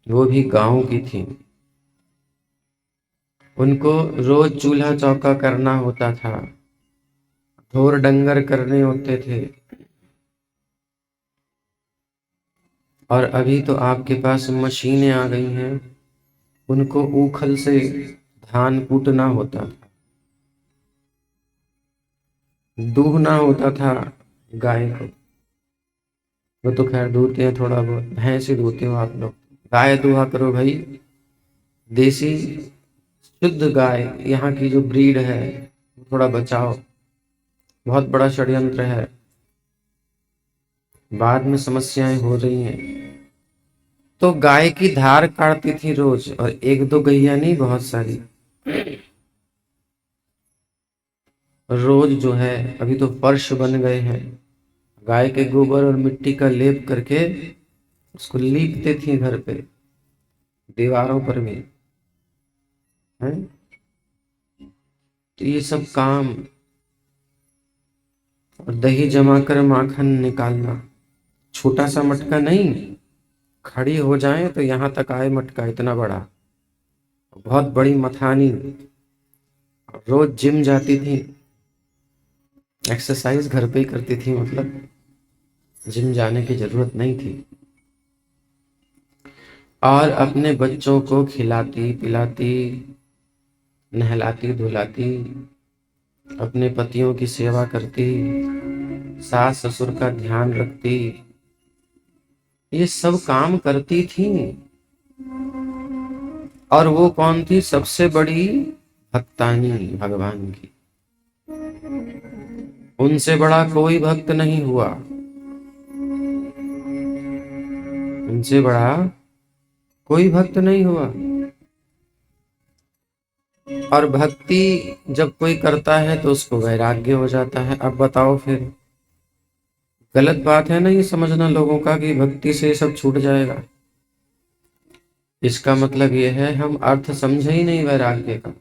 वो भी गांव की थी। उनको रोज चूल्हा चौका करना होता था, ढोर डंगर करने होते थे। और अभी तो आपके पास मशीनें आ गई हैं, उनको ऊखल से धान कूटना होता था, दूहना होता था गाय को। वो तो खैर दूहते हैं थोड़ा बहुत, भैंस ही दूहते हो आप लोग, गाय दूहा करो भाई। देसी शुद्ध गाय यहाँ की जो ब्रीड है थोड़ा बचाओ, बहुत बड़ा षड्यंत्र है, बाद में समस्याएं हो रही हैं। तो गाय की धार काटती थी रोज, और एक दो गैया नहीं, बहुत सारी। रोज जो है, अभी तो फर्श बन गए हैं, गाय के गोबर और मिट्टी का लेप करके उसको लीपते थी घर पे, दीवारों पर भी है। तो ये सब काम, और दही जमा कर माखन निकालना, छोटा सा मटका नहीं, खड़ी हो जाए तो यहाँ तक आए मटका इतना बड़ा, बहुत बड़ी मथानी। रोज जिम जाती थी, एक्सरसाइज घर पे ही करती थी, मतलब जिम जाने की जरूरत नहीं थी। और अपने बच्चों को खिलाती पिलाती, नहलाती धुलाती, अपने पतियों की सेवा करती, सास ससुर का ध्यान रखती, ये सब काम करती थी। और वो कौन थी? सबसे बड़ी भक्तानी भगवान की। उनसे बड़ा कोई भक्त नहीं हुआ, उनसे बड़ा कोई भक्त नहीं हुआ। और भक्ति जब कोई करता है तो उसको वैराग्य हो जाता है। अब बताओ फिर, गलत बात है ना ये समझना लोगों का कि भक्ति से सब छूट जाएगा। इसका मतलब ये है हम अर्थ समझे ही नहीं वैराग्य का।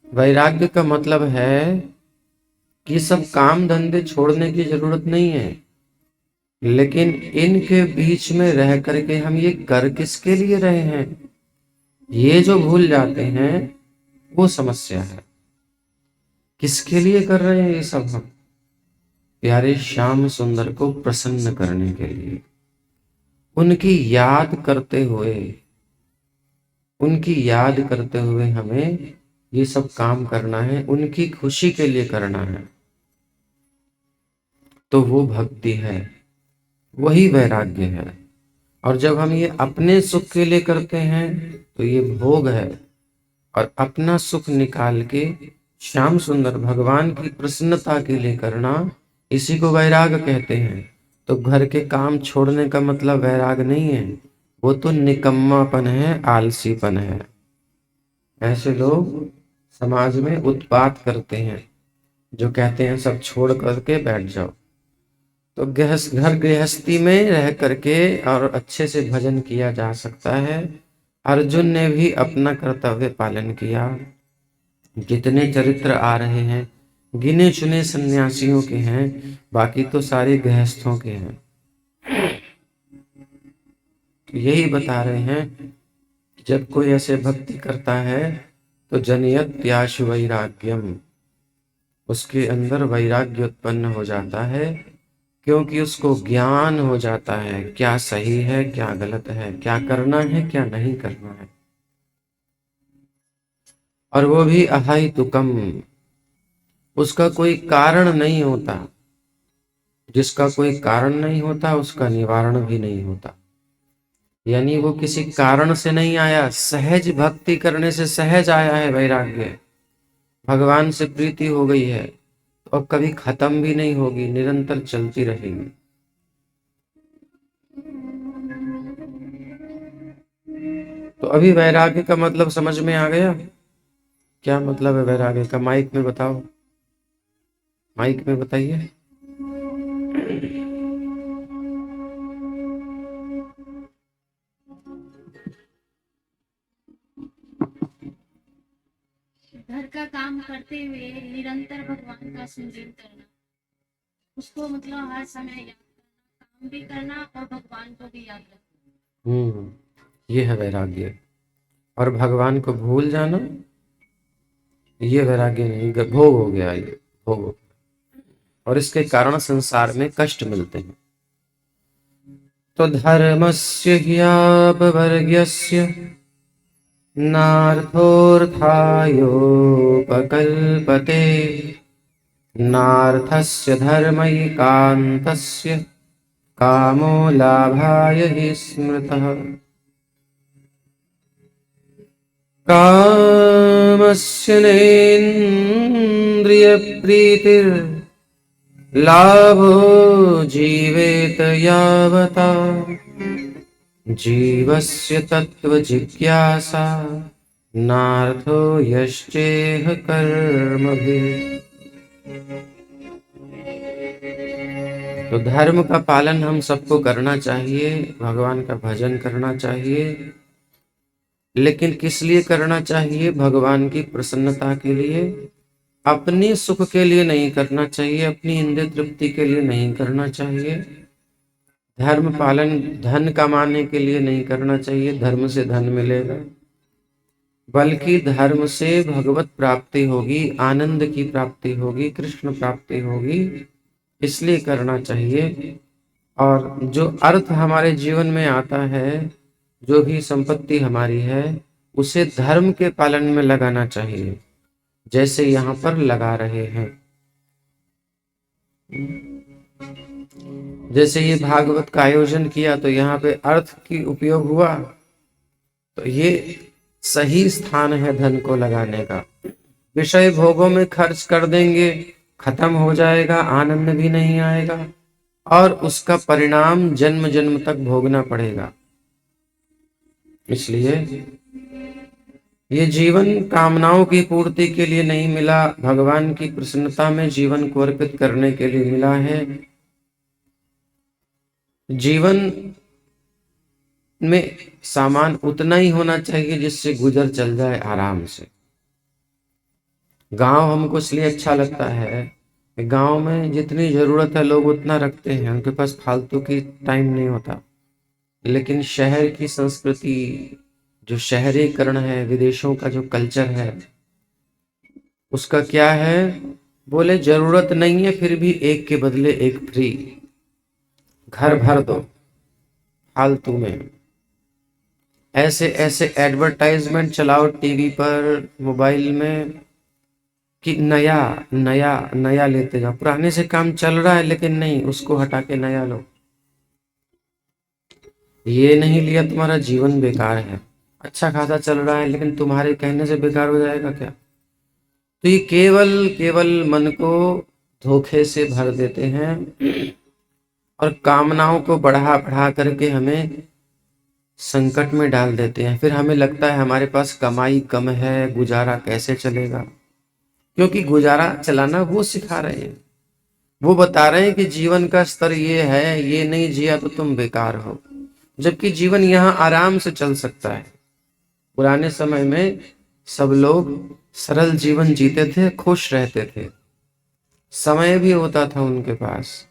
वैराग्य का मतलब है कि सब काम धंधे छोड़ने की जरूरत नहीं है, लेकिन इनके बीच में रह करके हम ये कर किसके लिए रहे हैं, ये जो भूल जाते हैं वो समस्या है। किसके लिए कर रहे हैं ये सब? हम प्यारे श्याम सुंदर को प्रसन्न करने के लिए, उनकी याद करते हुए, उनकी याद करते हुए हमें ये सब काम करना है, उनकी खुशी के लिए करना है। तो वो भक्ति है, वही वैराग्य है। और जब हम ये अपने सुख के लिए करते हैं तो ये भोग है। और अपना सुख निकाल के श्याम सुंदर भगवान की प्रसन्नता के लिए करना, इसी को वैराग कहते हैं। तो घर के काम छोड़ने का मतलब वैराग नहीं है, वो तो निकम्मापन है, आलसीपन है। ऐसे लोग समाज में उत्पात करते हैं, जो कहते हैं सब छोड़ करके बैठ जाओ। तो घर गृहस्थी में रह करके और अच्छे से भजन किया जा सकता है। अर्जुन ने भी अपना कर्तव्य पालन किया। जितने चरित्र आ रहे हैं गिने चुने सन्यासियों के हैं, बाकी तो सारे गृहस्थों के हैं। तो यही बता रहे हैं, जब कोई ऐसे भक्ति करता है तो जनयत त्याशु वैराग्यम, उसके अंदर वैराग्य उत्पन्न हो जाता है, क्योंकि उसको ज्ञान हो जाता है क्या सही है क्या गलत है, क्या करना है क्या नहीं करना है। और वो भी अहेतुकम, उसका कोई कारण नहीं होता। जिसका कोई कारण नहीं होता उसका निवारण भी नहीं होता। यानी वो किसी कारण से नहीं आया, सहज भक्ति करने से सहज आया है वैराग्य। भगवान से प्रीति हो गई है तो अब कभी खत्म भी नहीं होगी, निरंतर चलती रहेगी। तो अभी वैराग्य का मतलब समझ में आ गया? क्या मतलब है वैराग्य का? माइक में बताओ, माइक में बताइए। घर का काम करते हुए निरंतर भगवान का स्मरण करना, उसको मतलब हर समय याद करना, काम भी करना और भगवान को भी याद रखना। ये है वैराग्य। और भगवान को भूल जाना, ये वैराग्य नहीं, भोग हो गया, ये भोग हो गया। और इसके कारण संसार में कष्ट मिलते हैं। तो धर्मस्य ह्यापवर्ग्यस्य नार्थोऽर्थायोपकल्पते, नार्थस्य धर्मैकान्तस्य कामो लाभाय हि स्मृतः। कामस्य नेन्द्रियप्रीतिर्लाभो जीवेत यावता, जीवस्य तत्त्वजिज्ञासा नार्थो यश्चेह कर्मभिः। तो धर्म का पालन हम सबको करना चाहिए, भगवान का भजन करना चाहिए, लेकिन किस लिए करना चाहिए? भगवान की प्रसन्नता के लिए, अपने सुख के लिए नहीं करना चाहिए, अपनी इंद्रिय तृप्ति के लिए नहीं करना चाहिए। धर्म पालन धन कमाने के लिए नहीं करना चाहिए, धर्म से धन मिलेगा, बल्कि धर्म से भगवत प्राप्ति होगी, आनंद की प्राप्ति होगी, कृष्ण प्राप्ति होगी, इसलिए करना चाहिए। और जो अर्थ हमारे जीवन में आता है, जो भी संपत्ति हमारी है, उसे धर्म के पालन में लगाना चाहिए, जैसे यहाँ पर लगा रहे हैं। जैसे ये भागवत का आयोजन किया तो यहाँ पे अर्थ की उपयोग हुआ, तो ये सही स्थान है धन को लगाने का। विषय भोगों में खर्च कर देंगे, खत्म हो जाएगा, आनंद भी नहीं आएगा, और उसका परिणाम जन्म जन्म तक भोगना पड़ेगा। इसलिए ये जीवन कामनाओं की पूर्ति के लिए नहीं मिला, भगवान की प्रसन्नता में जीवन को अर्पित करने के लिए मिला है। जीवन में सामान उतना ही होना चाहिए जिससे गुजर चल जाए आराम से। गांव हमको इसलिए अच्छा लगता है, गांव में जितनी जरूरत है लोग उतना रखते हैं, उनके पास फालतू की टाइम नहीं होता। लेकिन शहर की संस्कृति, जो शहरीकरण है, विदेशों का जो कल्चर है, उसका क्या है? बोले जरूरत नहीं है फिर भी एक के बदले एक फ्री, घर भर दो फालतू में। ऐसे ऐसे एडवर्टाइजमेंट चलाओ टीवी पर, मोबाइल में, कि नया नया नया लेते जाओ। पुराने से काम चल रहा है लेकिन नहीं, उसको हटा के नया लो। ये नहीं लिया तुम्हारा जीवन बेकार है। अच्छा खासा चल रहा है लेकिन तुम्हारे कहने से बेकार हो जाएगा क्या? तो ये केवल केवल मन को धोखे से भर देते हैं और कामनाओं को बढ़ा बढ़ा करके हमें संकट में डाल देते हैं। फिर हमें लगता है हमारे पास कमाई कम है, गुजारा कैसे चलेगा? क्योंकि गुजारा चलाना वो सिखा रहे हैं, वो बता रहे हैं कि जीवन का स्तर ये है, ये नहीं जिया तो तुम बेकार हो, जबकि जीवन यहाँ आराम से चल सकता है। पुराने समय में सब लोग सरल जीवन जीते थे, खुश रहते थे, समय भी होता था उनके पास।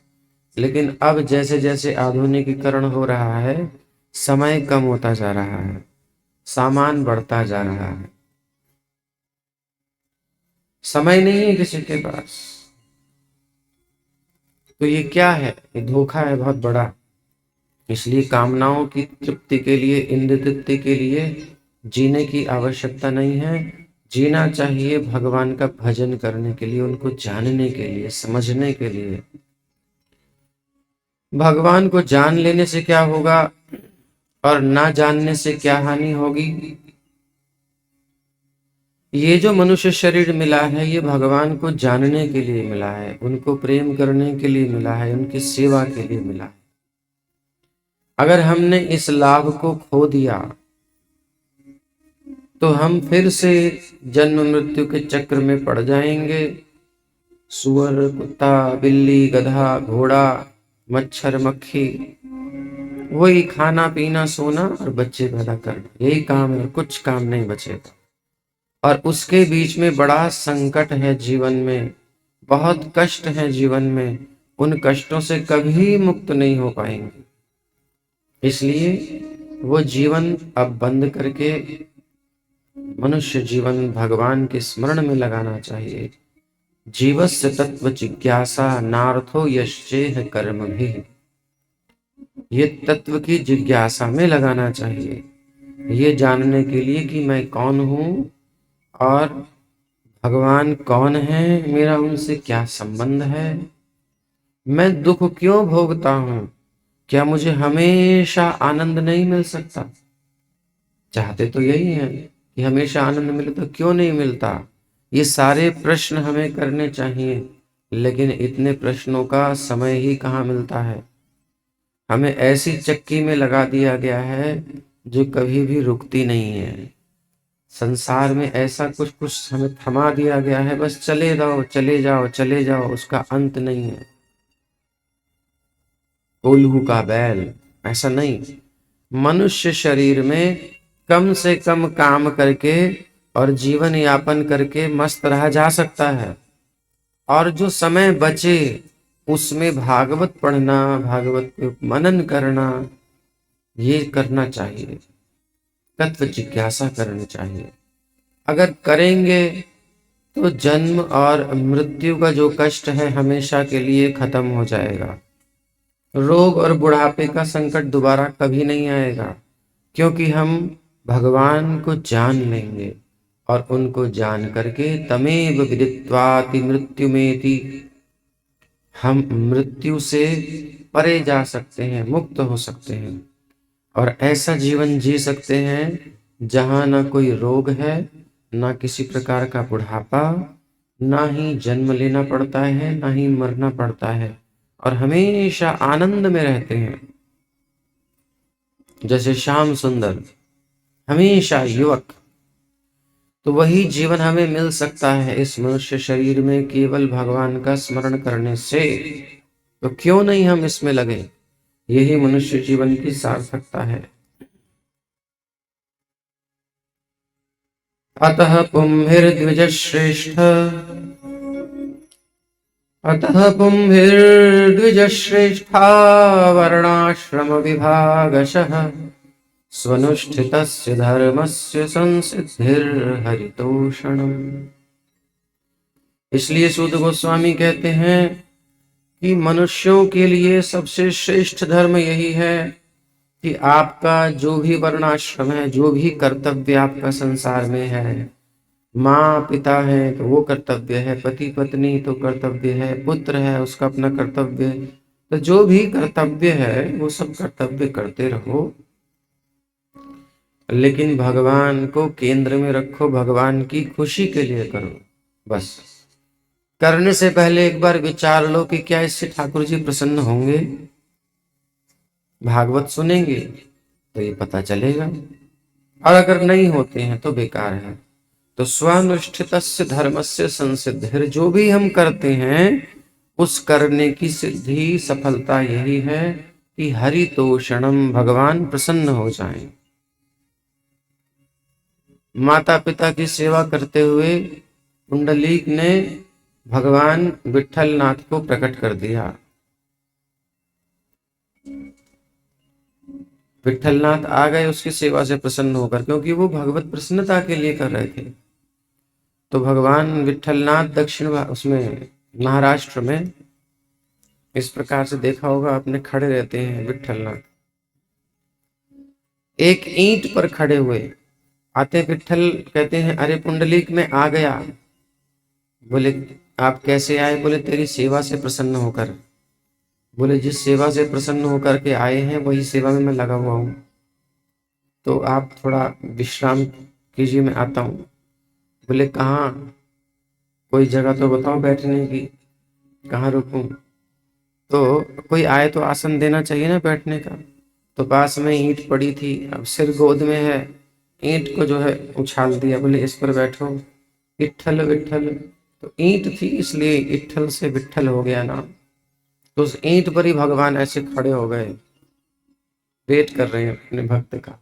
लेकिन अब जैसे जैसे आधुनिकीकरण हो रहा है, समय कम होता जा रहा है, सामान बढ़ता जा रहा है, समय नहीं है किसी के पास। तो ये क्या है? ये धोखा है बहुत बड़ा। इसलिए कामनाओं की तृप्ति के लिए, इंद्रिय तृप्ति के लिए जीने की आवश्यकता नहीं है। जीना चाहिए भगवान का भजन करने के लिए, उनको जानने के लिए, समझने के लिए। भगवान को जान लेने से क्या होगा और ना जानने से क्या हानि होगी? ये जो मनुष्य शरीर मिला है, ये भगवान को जानने के लिए मिला है, उनको प्रेम करने के लिए मिला है, उनकी सेवा के लिए मिला है। अगर हमने इस लाभ को खो दिया तो हम फिर से जन्म मृत्यु के चक्र में पड़ जाएंगे। सुअर, कुत्ता, बिल्ली, गधा, घोड़ा, मच्छर, मक्खी, वही खाना पीना, सोना और बच्चे पैदा करना, यही काम है, कुछ काम नहीं बचेगा। और उसके बीच में बड़ा संकट है जीवन में, बहुत कष्ट है जीवन में, उन कष्टों से कभी मुक्त नहीं हो पाएंगे। इसलिए वो जीवन अब बंद करके मनुष्य जीवन भगवान के स्मरण में लगाना चाहिए। जीवस्य तत्व जिज्ञासा नार्थो यश्चेह कर्म भी, ये तत्व की जिज्ञासा में लगाना चाहिए, ये जानने के लिए कि मैं कौन हूँ और भगवान कौन है, मेरा उनसे क्या संबंध है, मैं दुख क्यों भोगता हूँ, क्या मुझे हमेशा आनंद नहीं मिल सकता। चाहते तो यही है कि हमेशा आनंद मिले, तो क्यों नहीं मिलता। ये सारे प्रश्न हमें करने चाहिए, लेकिन इतने प्रश्नों का समय ही कहाँ मिलता है। हमें ऐसी चक्की में लगा दिया गया है जो कभी भी रुकती नहीं है। संसार में ऐसा कुछ कुछ हमें थमा दिया गया है, बस चले जाओ चले जाओ चले जाओ, उसका अंत नहीं है। कोल्हू का बैल ऐसा नहीं, मनुष्य शरीर में कम से कम काम करके और जीवन यापन करके मस्त रहा जा सकता है, और जो समय बचे उसमें भागवत पढ़ना, भागवत पे मनन करना, ये करना चाहिए, तत्व जिज्ञासा करनी चाहिए। अगर करेंगे तो जन्म और मृत्यु का जो कष्ट है हमेशा के लिए खत्म हो जाएगा। रोग और बुढ़ापे का संकट दोबारा कभी नहीं आएगा, क्योंकि हम भगवान को जान लेंगे, और उनको जान करके तमेव विदित्वाति मृत्युमेति, हम मृत्यु से परे जा सकते हैं, मुक्त हो सकते हैं, और ऐसा जीवन जी सकते हैं जहां ना कोई रोग है, ना किसी प्रकार का बुढ़ापा, ना ही जन्म लेना पड़ता है, ना ही मरना पड़ता है, और हमेशा आनंद में रहते हैं। जैसे श्याम सुंदर हमेशा युवक, तो वही जीवन हमें मिल सकता है इस मनुष्य शरीर में केवल भगवान का स्मरण करने से। तो क्यों नहीं हम इसमें लगे, यही मनुष्य जीवन की सार्थकता है। अतः पुंभिर्द्विजश्रेष्ठ, अतः पुंभिर्द्विजश्रेष्ठा वर्णाश्रम विभागशः स्वनुष्ठितस्य धर्मस्य संसिद्धिर्हरितोषणम्। इसलिए सूत गोस्वामी कहते हैं कि मनुष्यों के लिए सबसे श्रेष्ठ धर्म यही है कि आपका जो भी वर्णाश्रम है, जो भी कर्तव्य आपका संसार में है, माँ पिता है तो वो कर्तव्य है, पति पत्नी तो कर्तव्य है, पुत्र है उसका अपना कर्तव्य है, तो जो भी कर्तव्य है वो सब कर्तव्य करते रहो, लेकिन भगवान को केंद्र में रखो, भगवान की खुशी के लिए करो। बस करने से पहले एक बार विचार लो कि क्या इससे ठाकुर जी प्रसन्न होंगे। भागवत सुनेंगे तो ये पता चलेगा, और अगर नहीं होते हैं तो बेकार है। तो स्वानुष्ठितस्य धर्मस्य संसिद्धिर, जो भी हम करते हैं उस करने की सिद्धि सफलता यही है कि हरितोषणम, भगवान प्रसन्न हो जाएं। माता पिता की सेवा करते हुए पुंडलीक ने भगवान विठलनाथ को प्रकट कर दिया। विठलनाथ आ गए उसकी सेवा से प्रसन्न होकर, क्योंकि वो भगवत प्रसन्नता के लिए कर रहे थे। तो भगवान विठलनाथ दक्षिण उसमें महाराष्ट्र में इस प्रकार से देखा होगा आपने, खड़े रहते हैं विठलनाथ, एक ईंट पर खड़े हुए। आते विठल कहते हैं अरे पुंडलीक में आ गया। बोले आप कैसे आए? बोले तेरी सेवा से प्रसन्न होकर। बोले जिस सेवा से प्रसन्न होकर के आए हैं वही सेवा में मैं लगा हुआ हूँ, तो आप थोड़ा विश्राम कीजिए, मैं आता हूँ। बोले कहाँ? कोई जगह तो बताओ बैठने की, कहाँ रुकूं? तो कोई आए तो आसन देना चाहिए ना बैठने का। तो पास में ईंट पड़ी थी, अब सिर गोद में है, ईंट को जो है उछाल दिया, बोले इस पर बैठो। विठल विठल, तो ईंट थी इसलिए इट्ठल से विठल हो गया नाम। तो उस ईंट पर ही भगवान ऐसे खड़े हो गए, वेट कर रहे हैं अपने भक्त का।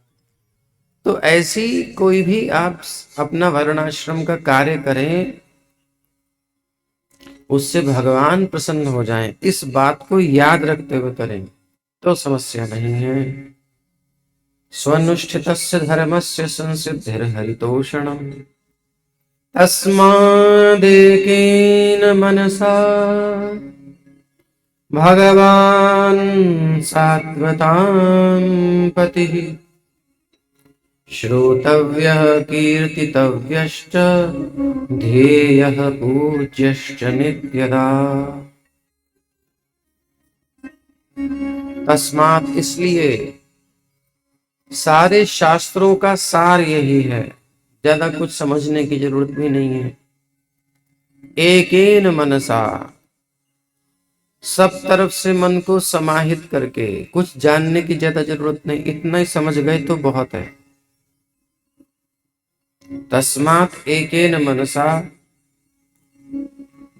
तो ऐसी कोई भी आप अपना वर्णाश्रम का कार्य करें, उससे भगवान प्रसन्न हो जाएं, इस बात को याद रखते हुए करें तो समस्या नहीं है। स्वनुष्ठितस्य धर्मस्य संसिद्धिर्हरितोषणम् तस्मादेकेन मनसा भगवान् सात्वतां पतिः श्रोतव्यः कीर्तितव्यश्च ध्येयः पूज्यश्च नित्यदा। तस्मात् इसलिए सारे शास्त्रों का सार यही है, ज्यादा कुछ समझने की जरूरत भी नहीं है। एकेन मनसा, सब तरफ से मन को समाहित करके, कुछ जानने की ज्यादा जरूरत नहीं, इतना ही समझ गए तो बहुत है। तस्मात् एकेन मनसा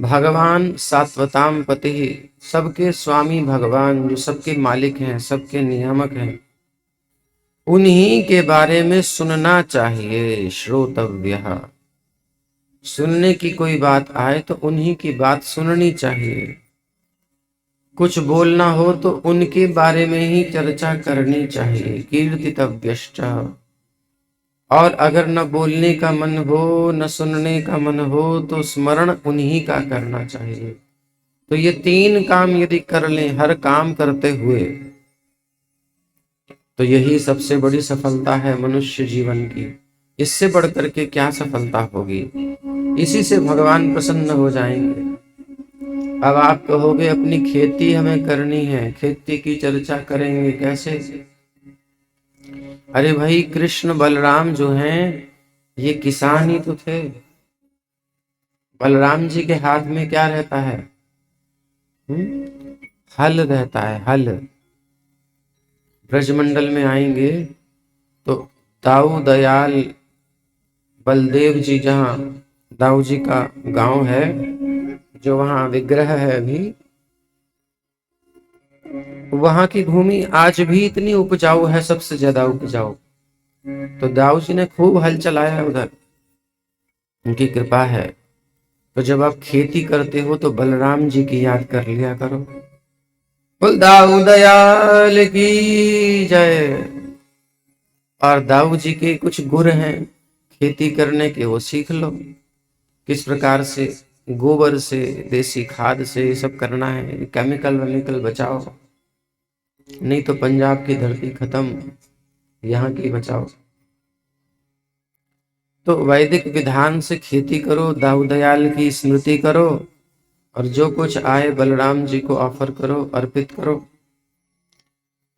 भगवान सात्वताम पति, सबके स्वामी भगवान जो सबके मालिक हैं, सबके नियामक हैं, उन्हीं के बारे में सुनना चाहिए। श्रोतव्यः, सुनने की कोई बात आए तो उन्हीं की बात सुननी चाहिए। कुछ बोलना हो तो उनके बारे में ही चर्चा करनी चाहिए। कीर्तितव्यश्च, और अगर न बोलने का मन हो न सुनने का मन हो तो स्मरण उन्हीं का करना चाहिए। तो ये तीन काम यदि कर लें हर काम करते हुए, तो यही सबसे बड़ी सफलता है मनुष्य जीवन की। इससे बढ़कर के क्या सफलता होगी? इसी से भगवान प्रसन्न हो जाएंगे। अब आप कहोगे अपनी खेती हमें करनी है, खेती की चर्चा करेंगे कैसे? अरे भाई, कृष्ण बलराम जो हैं ये किसान ही तो थे। बलराम जी के हाथ में क्या रहता है? हल रहता है, हल। ब्रजमंडल में आएंगे तो दाऊ दयाल बलदेव जी, जहाँ दाऊ जी का गांव है, जो वहां विग्रह है अभी, वहां की भूमि आज भी इतनी उपजाऊ है, सबसे ज्यादा उपजाऊ। तो दाऊ जी ने खूब हल चलाया है उधर, उनकी कृपा है। तो जब आप खेती करते हो तो बलराम जी की याद कर लिया करो। बोल दाऊ दयाल की जय। और दाऊ जी के कुछ गुर हैं खेती करने के, वो सीख लो किस प्रकार से गोबर से, देसी खाद से ये सब करना है। केमिकल वेमिकल बचाओ, नहीं तो पंजाब की धरती खत्म, यहाँ की बचाओ। तो वैदिक विधान से खेती करो, दाऊ दयाल की स्मृति करो, और जो कुछ आए बलराम जी को ऑफर करो, अर्पित करो।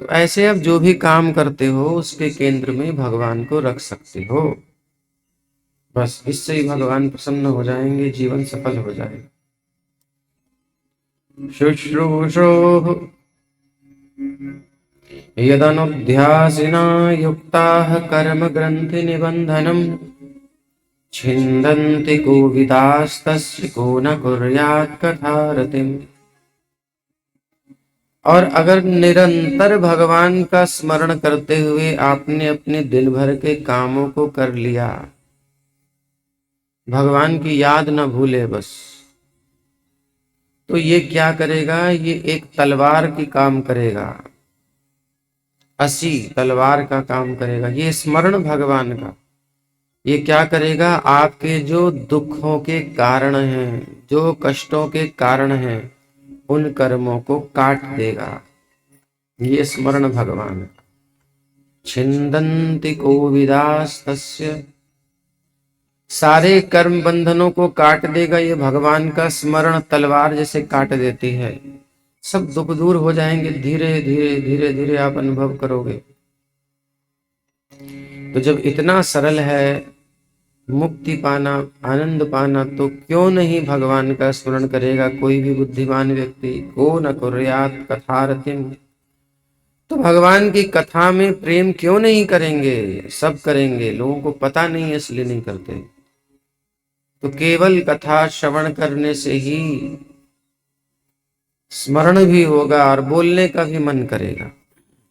तो ऐसे अब जो भी काम करते हो उसके केंद्र में भगवान को रख सकते हो। बस इससे ही भगवान प्रसन्न हो जाएंगे, जीवन सफल हो जाएगा। शुश्रूषो यदनुध्यासिना युक्ताः कर्म ग्रंथि निबंधनम् छिन्दन्ति कोविदास्तस्य को न कुर्यात् कथारतिम्। और अगर निरंतर भगवान का स्मरण करते हुए आपने अपने दिन भर के कामों को कर लिया, भगवान की याद न भूले बस, तो ये क्या करेगा? ये एक तलवार की काम करेगा, असी तलवार का काम करेगा। ये स्मरण भगवान का ये क्या करेगा? आपके जो दुखों के कारण हैं, जो कष्टों के कारण हैं, उन कर्मों को काट देगा। ये स्मरण भगवान का। छिन्दन्ति कोविदास्तस्य, सारे कर्म बंधनों को काट देगा ये भगवान का स्मरण, तलवार जैसे काट देती है। सब दुख दूर हो जाएंगे, धीरे धीरे धीरे धीरे आप अनुभव करोगे। तो जब इतना सरल है मुक्ति पाना, आनंद पाना, तो क्यों नहीं भगवान का स्मरण करेगा कोई भी बुद्धिमान व्यक्ति। को न कुर्यात् कथारतिम्, तो भगवान की कथा में प्रेम क्यों नहीं करेंगे? सब करेंगे, लोगों को पता नहीं है इसलिए नहीं करते। तो केवल कथा श्रवण करने से ही स्मरण भी होगा और बोलने का भी मन करेगा।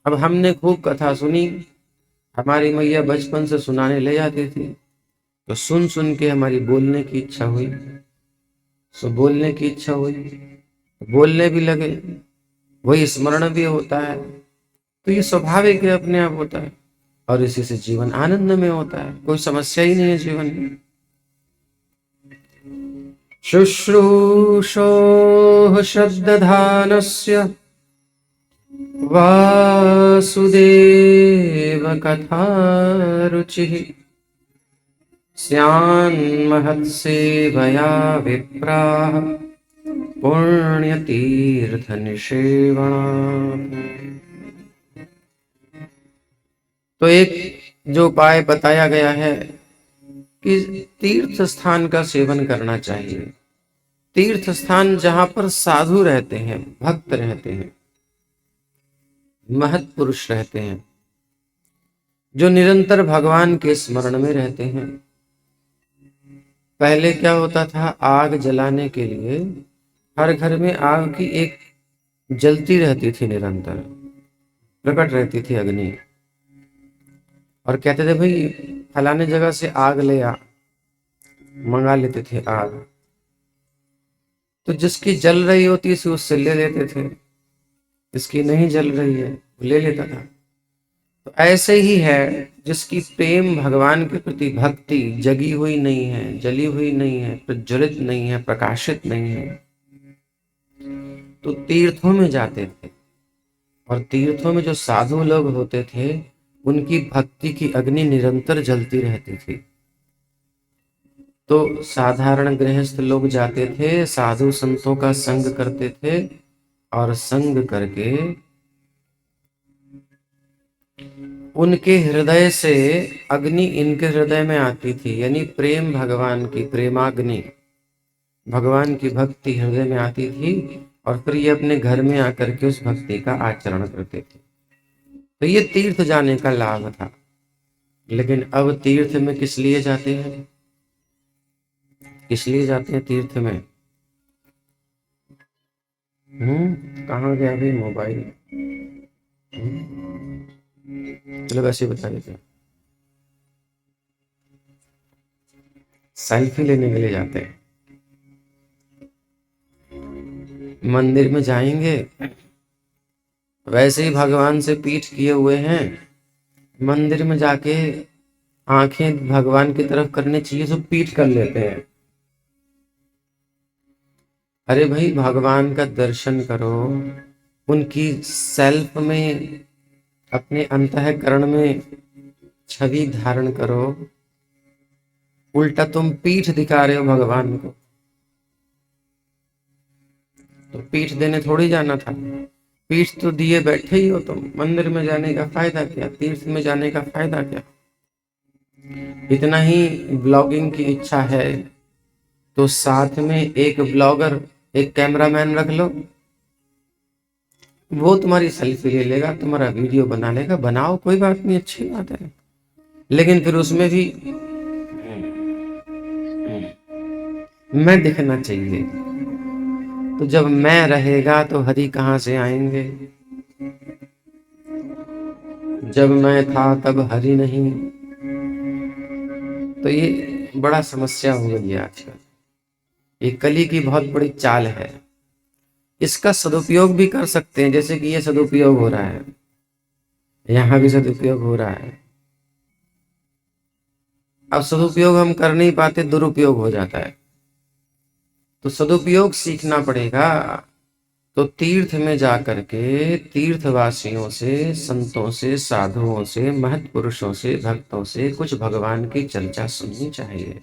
अब हमने खूब कथा सुनी, हमारी मैया बचपन से सुनाने ले जाती थी, तो सुन सुन के हमारी बोलने की इच्छा हुई, सो बोलने की इच्छा हुई, बोलने भी लगे, वही स्मरण भी होता है। तो ये स्वाभाविक है, अपने आप होता है। और इसी से जीवन आनंद में होता है, कोई समस्या ही नहीं है जीवन में। शुश्रूषोः श्रद्धानस्य वासुदेव कथा रुचिः स्यान्महत्सेवया विप्राः पुण्यतीर्थ निषेवणात्। तो एक जो उपाय बताया गया है कि तीर्थ स्थान का सेवन करना चाहिए। तीर्थ स्थान जहां पर साधु रहते हैं, भक्त रहते हैं, महत् पुरुष रहते हैं, जो निरंतर भगवान के स्मरण में रहते हैं। पहले क्या होता था, आग जलाने के लिए हर घर में आग की एक जलती रहती थी, निरंतर प्रकट रहती थी अग्नि, और कहते थे भाई फलाने जगह से आग ले आ, मंगा लेते थे आग। तो जिसकी जल रही होती थी उससे ले लेते थे, जिसकी नहीं जल रही है वो ले लेता था। तो ऐसे ही है, जिसकी प्रेम भगवान के प्रति भक्ति जगी हुई नहीं है, जली हुई नहीं है, प्रज्वलित नहीं है, प्रकाशित नहीं है, तो तीर्थों में जाते थे। और तीर्थों में जो साधु लोग होते थे उनकी भक्ति की अग्नि निरंतर जलती रहती थी। तो साधारण गृहस्थ लोग जाते थे, साधु संतों का संग करते थे, और संग करके उनके हृदय से अग्नि इनके हृदय में आती थी, यानी प्रेम, भगवान की प्रेमाग्नि, भगवान की भक्ति हृदय में आती थी, और फिर ये अपने घर में आकर के उस भक्ति का आचरण करते थे। तो ये तीर्थ जाने का लाभ था। लेकिन अब तीर्थ में किस लिए जाते हैं, किस लिए जाते हैं तीर्थ में? कहाँ गया भाई मोबाइल? चलो वैसे बता देते हैं। सेल्फी लेने के लिए जाते हैं। मंदिर में जाएंगे, वैसे ही भगवान से पीठ किए हुए हैं, मंदिर में जाके आंखें भगवान की तरफ करनी चाहिए तो पीठ कर लेते हैं। अरे भाई भगवान का दर्शन करो, उनकी सेल्फ में, अपने अंतःकरण में छवि धारण करो। उल्टा तुम पीठ दिखा रहे हो भगवान को। तो पीठ देने थोड़ी जाना था, पीठ तो दिए बैठे ही हो तुम। मंदिर में जाने का फायदा क्या, तीर्थ में जाने का फायदा क्या? इतना ही ब्लॉगिंग की इच्छा है तो साथ में एक ब्लॉगर, एक कैमरामैन रख लो, वो तुम्हारी सेल्फी ले लेगा, तुम्हारा वीडियो बना लेगा। बनाओ, कोई बात नहीं, अच्छी बात है, लेकिन फिर उसमें भी मैं दिखना चाहिए। तो जब मैं रहेगा तो हरि कहाँ से आएंगे? जब मैं था तब हरि नहीं। तो ये बड़ा समस्या हो गई है आजकल। ये कली की बहुत बड़ी चाल है। इसका सदुपयोग भी कर सकते हैं, जैसे कि ये सदुपयोग हो रहा है, यहां भी सदुपयोग हो रहा है। अब सदुपयोग हम कर नहीं पाते, दुरुपयोग हो जाता है। तो सदुपयोग सीखना पड़ेगा। तो तीर्थ में जाकर के तीर्थवासियों से, संतों से, साधुओं से, महत् पुरुषों से, भक्तों से कुछ भगवान की चर्चा सुननी चाहिए,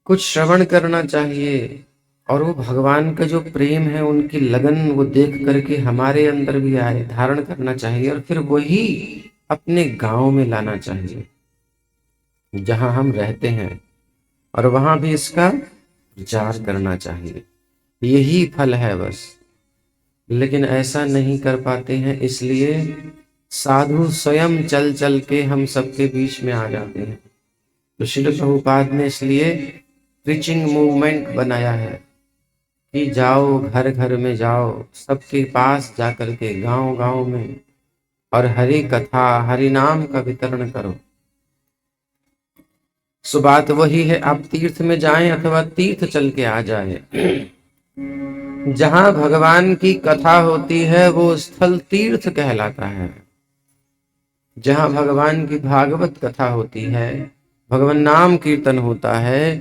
कुछ श्रवण करना चाहिए, और वो भगवान का जो प्रेम है, उनकी लगन, वो देख करके हमारे अंदर भी आए, धारण करना चाहिए, और फिर वही अपने गांव में लाना चाहिए जहां हम रहते हैं, और वहां भी इसका प्रचार करना चाहिए। यही फल है बस। लेकिन ऐसा नहीं कर पाते हैं, इसलिए साधु स्वयं चल चल के हम सबके बीच में आ जाते हैं। तो श्रील प्रभुपाद ने इसलिए प्रीचिंग मूवमेंट बनाया है कि जाओ, घर घर में जाओ, सबके पास जाकर के, गांव गांव में, और हरि कथा, हरि नाम का वितरण करो। सो बात वही है, आप तीर्थ में जाएं अथवा तीर्थ चल के आ जाए, जहां भगवान की कथा होती है वो स्थल तीर्थ कहलाता है। जहाँ भगवान की भागवत कथा होती है, भगवान नाम कीर्तन होता है,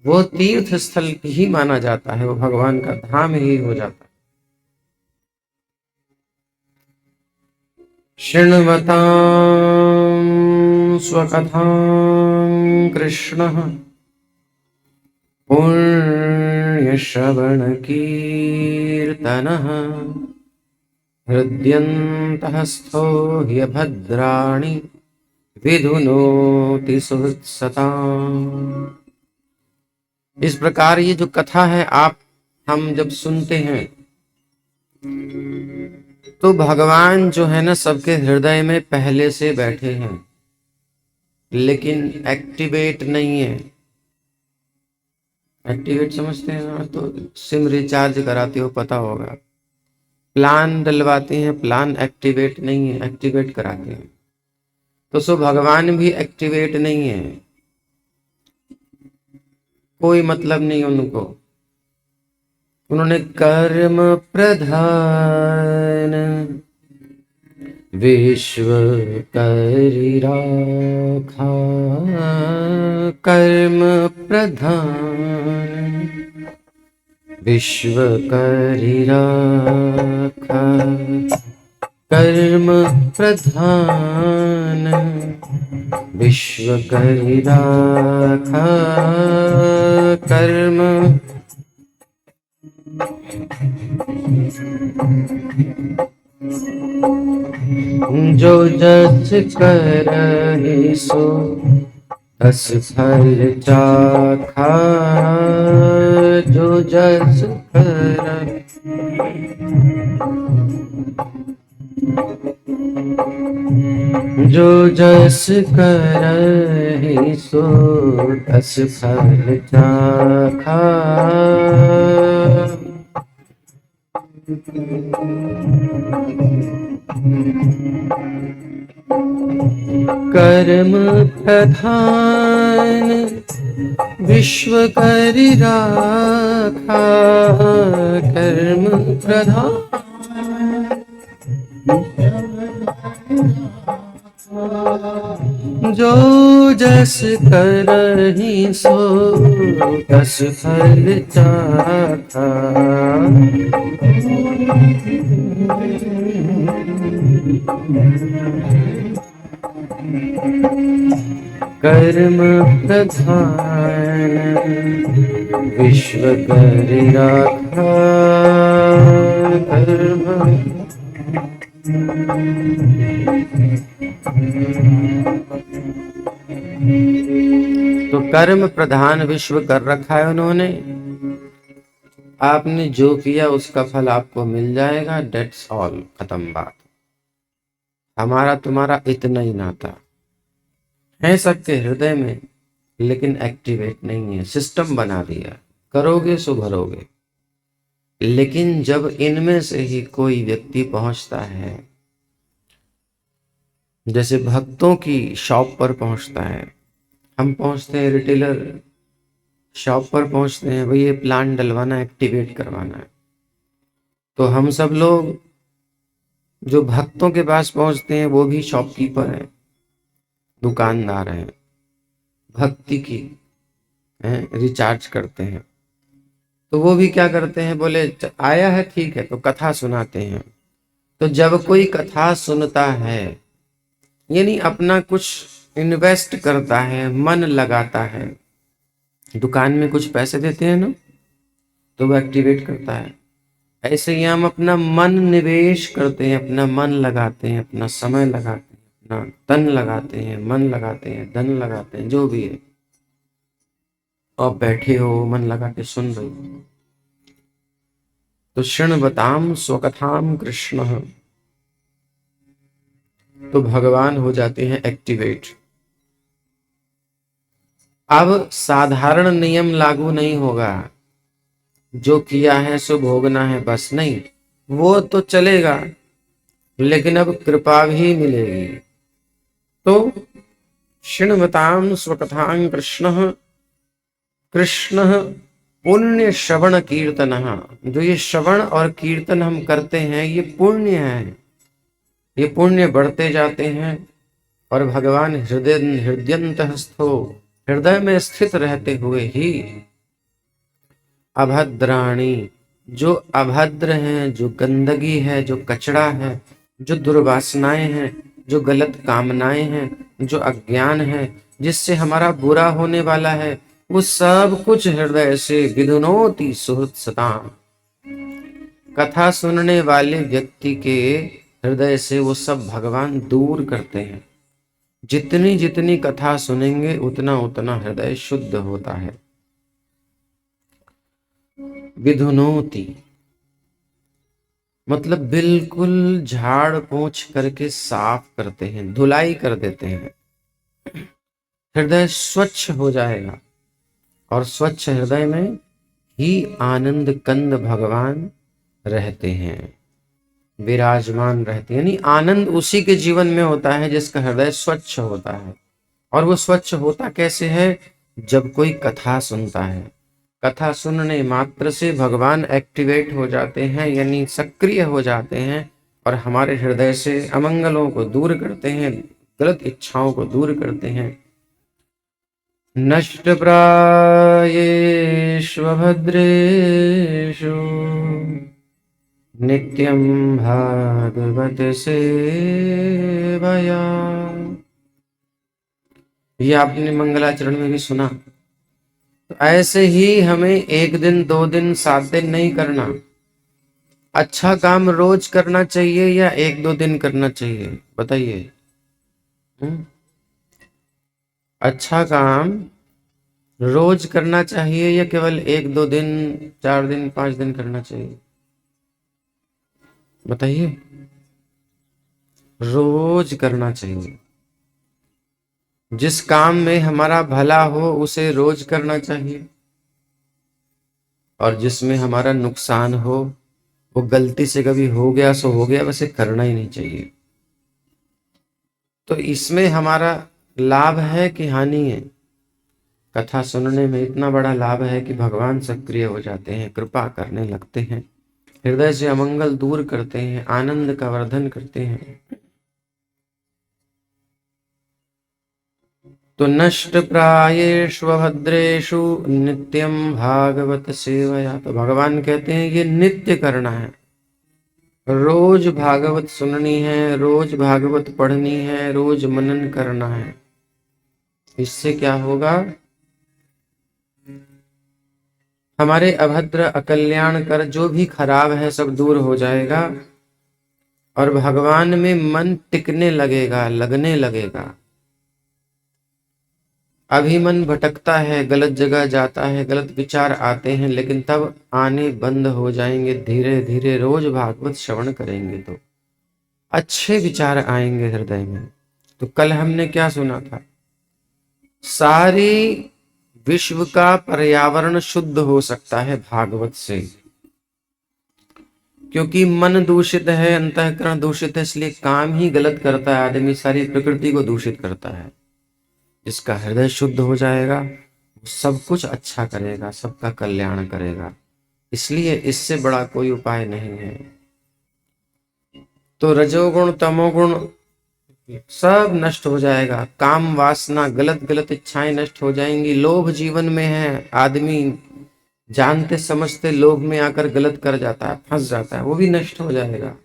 वो तीर्थ स्थल ही माना जाता है, वो भगवान का धाम ही हो जाता है। शृण्वतां स्वकथां कृष्णः पुण्यश्रवणकीर्तनः हृद्यन्तः स्थो ह्यभद्राणि विधुनोति सुहृत्सताम्। इस प्रकार ये जो कथा है हम जब सुनते हैं तो भगवान जो है ना सबके हृदय में पहले से बैठे हैं, लेकिन एक्टिवेट नहीं है। एक्टिवेट समझते हैं ना, तो सिम रिचार्ज कराते हो पता होगा, प्लान डलवाते हैं, प्लान एक्टिवेट नहीं है, एक्टिवेट कराते हैं। तो सो भगवान भी एक्टिवेट नहीं है, कोई मतलब नहीं उनको। उन्होंने कर्म प्रधान विश्व करि राखा, कर्म प्रधान विश्व करि राखा, कर्म प्रधान विश्व करि राखा, कर्म जो जस करहि सो तस फल चाखा, जो जस करहि जो जस करहि सो तस फल चाखा, कर्म प्रधान विश्व करि राखा, कर्म प्रधान जो जस करहि सो तस फल चाखा, कर्म प्रधान विश्व करि राखा, कर्म तो कर्म प्रधान विश्व कर रखा है उन्होंने। आपने जो किया उसका फल आपको मिल जाएगा, डेट्स ऑल, खत्म बात। हमारा तुम्हारा इतना ही नाता है सबके हृदय में, लेकिन एक्टिवेट नहीं है। सिस्टम बना दिया, करोगे सो भरोगे। लेकिन जब इनमें से ही कोई व्यक्ति पहुंचता है, जैसे भक्तों की शॉप पर पहुंचता है, हम पहुंचते हैं रिटेलर शॉप पर पहुंचते हैं, भाई ये प्लान डलवाना, एक्टिवेट करवाना है। तो हम सब लोग जो भक्तों के पास पहुंचते हैं वो भी शॉपकीपर हैं, दुकानदार हैं, भक्ति की रिचार्ज करते हैं। तो वो भी क्या करते हैं, बोले आया है ठीक है, तो कथा सुनाते हैं। तो जब कोई कथा सुनता है, यानी अपना कुछ इन्वेस्ट करता है, मन लगाता है, दुकान में कुछ पैसे देते हैं ना, तो वो एक्टिवेट करता है। ऐसे ही हम अपना मन निवेश करते हैं, अपना मन लगाते हैं, अपना समय लगाते हैं, अपना तन लगाते हैं, मन लगाते हैं, धन लगाते हैं, जो भी है। और बैठे हो, मन लगा के सुन रहे हो। तो शृण्वतां स्वकथां कृष्ण, तो भगवान हो जाते हैं एक्टिवेट। अब साधारण नियम लागू नहीं होगा, जो किया है सो भोगना है बस, नहीं, वो तो चलेगा, लेकिन अब कृपा भी मिलेगी। तो शृण्वतां स्वकथां कृष्ण, कृष्ण पुण्य श्रवण कीर्तन, जो ये श्रवण और कीर्तन हम करते हैं ये पुण्य है, ये पुण्य बढ़ते जाते हैं, और भगवान हृदयंतः स्थो, हृदय में स्थित रहते हुए ही अभद्राणी, जो अभद्र हैं, जो गंदगी है, जो कचरा है, जो दुर्वासनाएं हैं, जो गलत कामनाएं हैं, जो अज्ञान है, जिससे हमारा बुरा होने वाला है, वो सब कुछ हृदय से विधुनोति सुहृत सताम, कथा सुनने वाले व्यक्ति के हृदय से वो सब भगवान दूर करते हैं। जितनी जितनी कथा सुनेंगे उतना उतना हृदय शुद्ध होता है। विधुनोति मतलब बिल्कुल झाड़ पोंछ करके साफ करते हैं, धुलाई कर देते हैं। हृदय स्वच्छ हो जाएगा और स्वच्छ हृदय में ही आनंद कंद भगवान रहते हैं, विराजमान रहते हैं। यानी आनंद उसी के जीवन में होता है जिसका हृदय स्वच्छ होता है। और वो स्वच्छ होता कैसे है? जब कोई कथा सुनता है। कथा सुनने मात्र से भगवान एक्टिवेट हो जाते हैं, यानी सक्रिय हो जाते हैं और हमारे हृदय से अमंगलों को दूर करते हैं, गलत इच्छाओं को दूर करते हैं। नष्ट प्रायेष्वभद्रेषु नित्यं भागवत सेवया। ये आपने मंगलाचरण में भी सुना। तो ऐसे ही हमें 1 दिन 2 दिन 7 दिन नहीं करना। अच्छा काम रोज करना चाहिए या 1-2 दिन करना चाहिए? बताइए। अच्छा काम रोज करना चाहिए या केवल 1-2 दिन 4 दिन 5 दिन करना चाहिए? बताइए। रोज करना चाहिए। जिस काम में हमारा भला हो उसे रोज करना चाहिए, और जिसमें हमारा नुकसान हो, वो गलती से कभी हो गया सो हो गया, वैसे करना ही नहीं चाहिए। तो इसमें हमारा लाभ है कि हानि है? कथा सुनने में इतना बड़ा लाभ है कि भगवान सक्रिय हो जाते हैं, कृपा करने लगते हैं, हृदय से अमंगल दूर करते हैं, आनंद का वर्धन करते हैं। तो नष्ट प्रायेषु भद्रेषु नित्यम भागवत सेवया। तो भगवान कहते हैं ये नित्य करना है, रोज भागवत सुननी है, रोज भागवत पढ़नी है, रोज मनन करना है। इससे क्या होगा? हमारे अभद्र अकल्याण कर जो भी खराब है सब दूर हो जाएगा और भगवान में मन टिकने लगेगा, लगने लगेगा। अभी मन भटकता है, गलत जगह जाता है, गलत विचार आते हैं, लेकिन तब आने बंद हो जाएंगे। धीरे धीरे रोज भागवत श्रवण करेंगे तो अच्छे विचार आएंगे हृदय में। तो कल हमने क्या सुना था? सारी विश्व का पर्यावरण शुद्ध हो सकता है भागवत से, क्योंकि मन दूषित है, अंतःकरण दूषित है, इसलिए काम ही गलत करता है आदमी, सारी प्रकृति को दूषित करता है। जिसका हृदय शुद्ध हो जाएगा सब कुछ अच्छा करेगा, सबका कल्याण करेगा। इसलिए इससे बड़ा कोई उपाय नहीं है। तो रजोगुण तमोगुण सब नष्ट हो जाएगा, काम वासना गलत गलत इच्छाएं नष्ट हो जाएंगी। लोभ जीवन में है, आदमी जानते समझते लोभ में आकर गलत कर जाता है, फंस जाता है, वो भी नष्ट हो जाएगा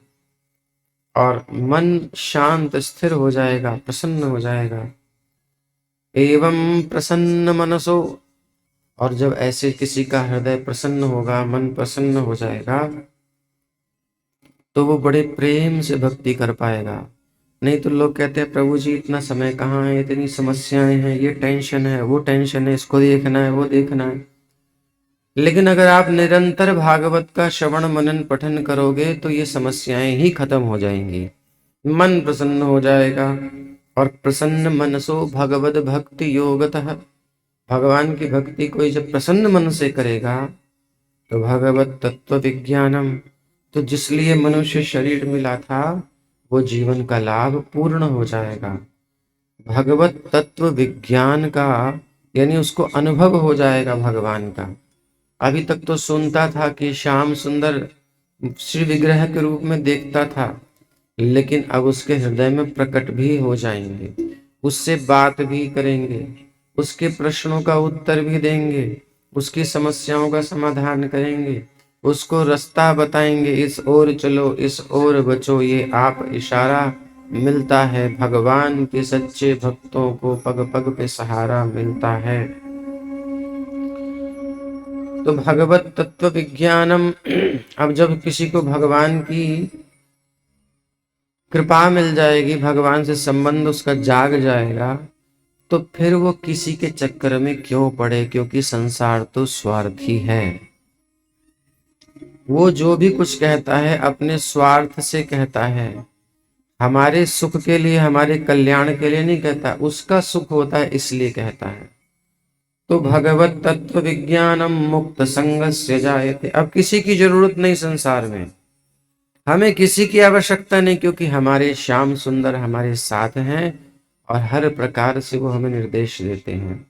और मन शांत स्थिर हो जाएगा, प्रसन्न हो जाएगा। एवं प्रसन्न मनसो, और जब ऐसे किसी का हृदय प्रसन्न होगा, मन प्रसन्न हो जाएगा, तो वो बड़े प्रेम से भक्ति कर पाएगा। नहीं तो लोग कहते हैं प्रभु जी इतना समय कहाँ है, इतनी समस्याएं हैं, ये टेंशन है, वो टेंशन है, इसको देखना है, वो देखना है। लेकिन अगर आप निरंतर भागवत का श्रवण मनन पठन करोगे तो ये समस्याएं ही खत्म हो जाएंगी, मन प्रसन्न हो जाएगा। और प्रसन्न मनसो भगवद भक्ति योगतः, भगवान की भक्ति कोई जब प्रसन्न मन से करेगा तो भगवत तत्व विज्ञानम, तो जिसलिए मनुष्य शरीर मिला था वो जीवन का लाभ पूर्ण हो जाएगा। भगवत तत्व विज्ञान का यानी उसको अनुभव हो जाएगा भगवान का। अभी तक तो सुनता था कि श्याम सुंदर श्री विग्रह के रूप में देखता था, लेकिन अब उसके हृदय में प्रकट भी हो जाएंगे। उससे बात भी करेंगे, उसके प्रश्नों का उत्तर भी देंगे, उसकी समस्याओं का समाधान करेंगे, उसको रास्ता बताएंगे, इस ओर चलो, इस ओर बचो। ये आप इशारा मिलता है। भगवान के सच्चे भक्तों को पग पग पे सहारा मिलता है। तो भगवत तत्व विज्ञानम, अब जब किसी को भगवान की कृपा मिल जाएगी, भगवान से संबंध उसका जाग जाएगा, तो फिर वो किसी के चक्कर में क्यों पड़े, क्योंकि संसार तो स्वार्थी है। वो जो भी कुछ कहता है अपने स्वार्थ से कहता है, हमारे सुख के लिए, हमारे कल्याण के लिए नहीं कहता, उसका सुख होता है इसलिए कहता है। तो भगवत तत्व विज्ञानम मुक्त संगस्य जायते। अब किसी की जरूरत नहीं संसार में, हमें किसी की आवश्यकता नहीं, क्योंकि हमारे श्याम सुंदर हमारे साथ हैं और हर प्रकार से वो हमें निर्देश देते हैं,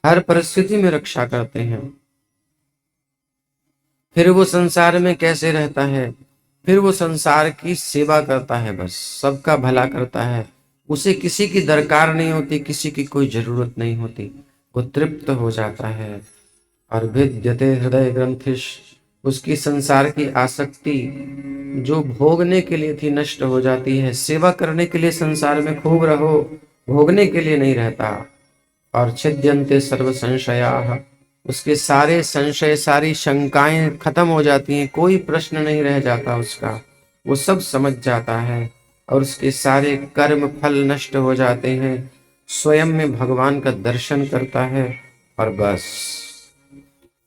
हर परिस्थिति में रक्षा करते हैं। फिर वो संसार में कैसे रहता है, फिर वो संसार की सेवा करता है, बस सबका भला करता है, उसे किसी की दरकार नहीं होती, किसी की कोई जरूरत नहीं होती, वो तृप्त हो जाता है। और भिद्यते हृदय ग्रंथिश, उसकी संसार की आसक्ति जो भोगने के लिए थी नष्ट हो जाती है। सेवा करने के लिए संसार में खूब रहो, भोगने के लिए नहीं रहता। और छिद्यन्ते सर्व संशयाः, उसके सारे संशय, सारी शंकाएं खत्म हो जाती हैं, कोई प्रश्न नहीं रह जाता उसका, वो सब समझ जाता है और उसके सारे कर्म फल नष्ट हो जाते हैं। स्वयं में भगवान का दर्शन करता है और बस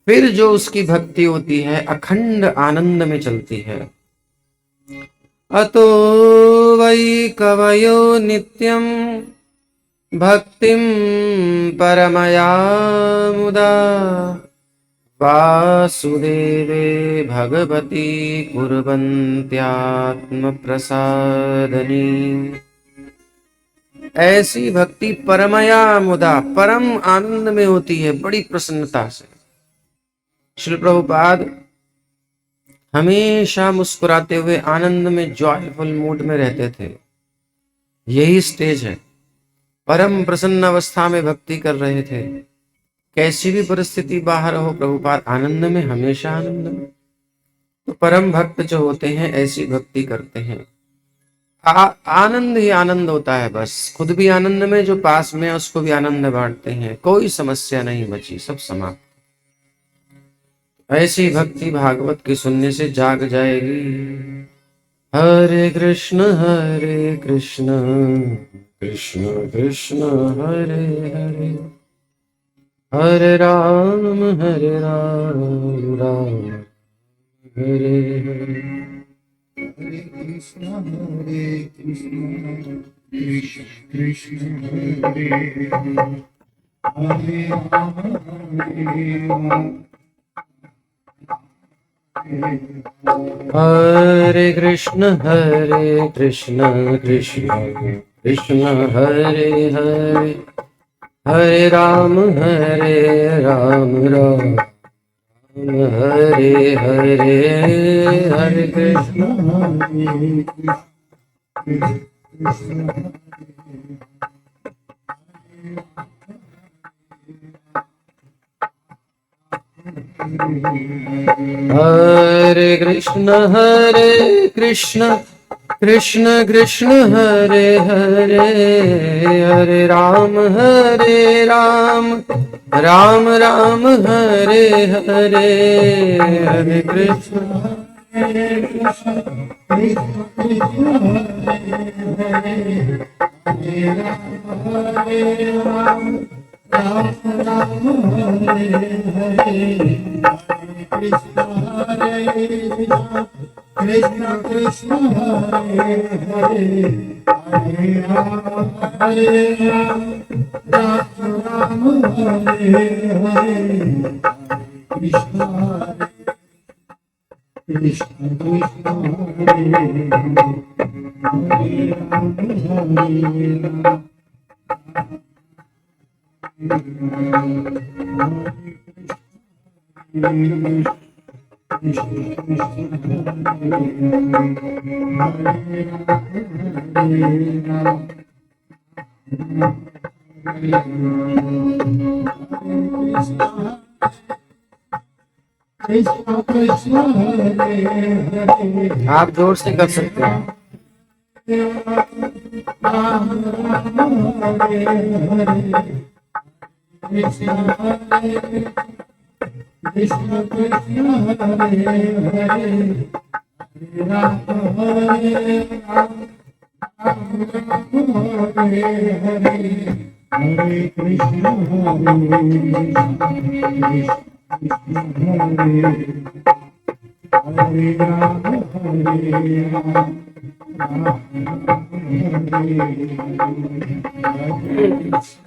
फिर जो उसकी भक्ति होती है अखंड आनंद में चलती है। अतो वै कवयो नित्यं भक्तिं परमया मुदा वासुदेवे भगवती कुर्वन्त्यात्म प्रसादनी। ऐसी भक्ति परमया मुदा, परम आनंद में होती है, बड़ी प्रसन्नता से। श्री प्रभुपाद हमेशा मुस्कुराते हुए आनंद में, जॉयफुल मूड में रहते थे। यही स्टेज है, परम प्रसन्न अवस्था में भक्ति कर रहे थे। कैसी भी परिस्थिति बाहर हो, प्रभुपाद आनंद में, हमेशा आनंद में। तो परम भक्त जो होते हैं ऐसी भक्ति करते हैं, आनंद ही आनंद होता है, बस खुद भी आनंद में, जो पास में है उसको भी आनंद बांटते हैं, कोई समस्या नहीं बची, सब समाप्त। ऐसी भक्ति भागवत की सुनने से जाग जाएगी। हरे कृष्ण कृष्ण कृष्ण हरे हरे, हरे Ram Ram Hare Hare. Hare Krishna, Krishna Krishna, Hare Hare, Hare Rama, Hare Rama, हरे कृष्ण कृष्ण कृष्ण हरे हरे, हरे राम राम हरे हरे। हरे कृष्ण Hare Krishna, हरे कृष्ण कृष्ण कृष्ण हरे हरे, हरे राम राम राम हरे हरे। हरे Krishna Hare Krishna, Krishna Krishna, Hare Hare, Hare Rama, Rama Rama, Hare Hare, Hare Krishna, Krishna Krishna, Hare Hare, Hare Rama, Rama Rama, Hare Hare, Krishna Hare Krishna Krishna, Hare Rama, Hare Rama, Krishna Krishna Hare Hare आप जोर से कर सकते हैं। राम राम हरे हरे कृष्ण हरे कृष्ण कृष्ण हरे हरे राम हरे राम राम हरे हरे हरे कृष्ण हरे हरे राम हरे राम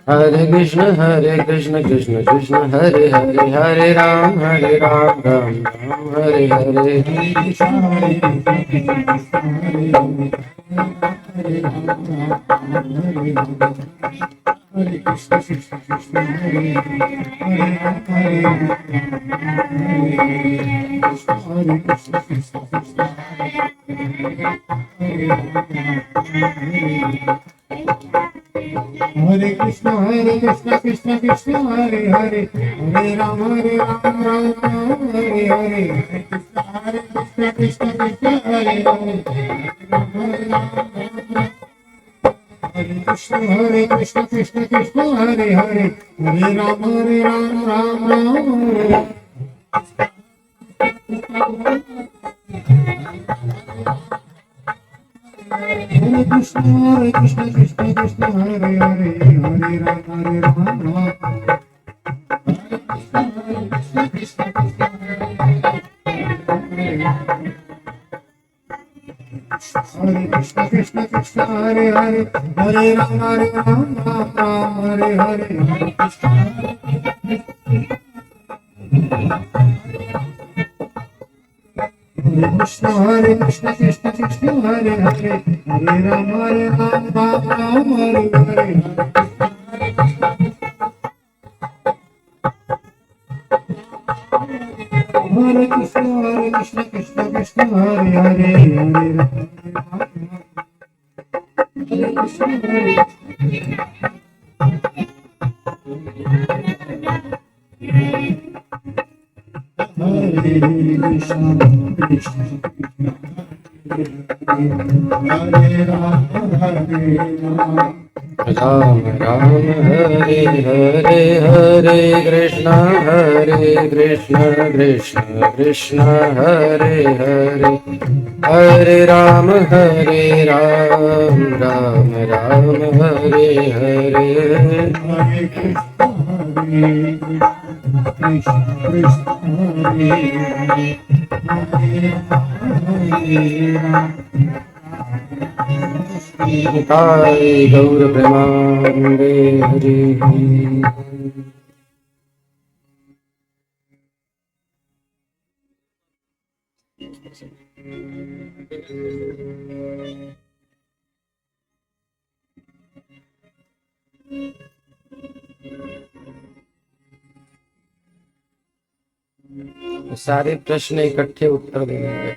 हरे कृष्ण कृष्ण कृष्ण हरे हरे हरे राम राम राम हरे हरे। हरे कृष्ण कृष्ण कृष्ण हरे हरे हरे हरे कृष्ण कृष्ण कृष्ण हरे कृष्ण कृष्ण कृष्ण हरे हरे हरे राम राम राम हरे हरे हरे कृष्ण कृष्ण कृष्ण हरे हरे हरे कृष्ण कृष्ण कृष्ण हरे हरे हरे राम राम राम हरे हरे कृष्ण कृष्ण कृष्ण हरे हरे हरे राम राम हरे कृष्ण कृष्ण कृष्ण हरे हरे हरे राम राम हरे हरे हरे कृष्ण कृष्ण कृष्ण हरे हरे हरे राम राम हरे हरे हरे कृष्ण कृष्ण कृष्ण हरे हरे हरे राम हरे कृष्ण हरे कृष्ण कृष्ण हरे राम राम राम हरे हरे हरे कृष्ण कृष्ण कृष्ण हरे हरे हरे राम राम राम हरे हरे। हरे कृष्ण कृष्ण हरे हरे हरे राम निताय गौर प्रेमानंदे हरि। सारे प्रश्न इकट्ठे उत्तर देंगे।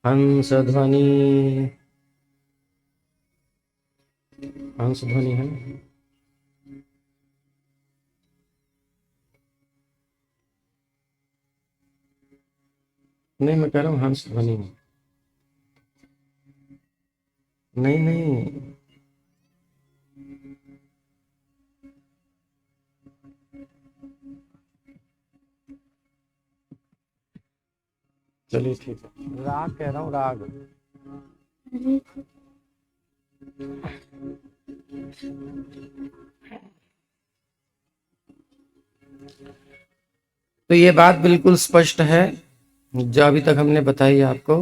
हंस ध्वनि, हंस ध्वनि है। नहीं, मैं कह रहा हूँ हंस ध्वनि। नहीं नहीं, चलिए ठीक है। राग कह रहा हूँ, राग। तो ये बात बिल्कुल स्पष्ट है जो अभी तक हमने बताई आपको।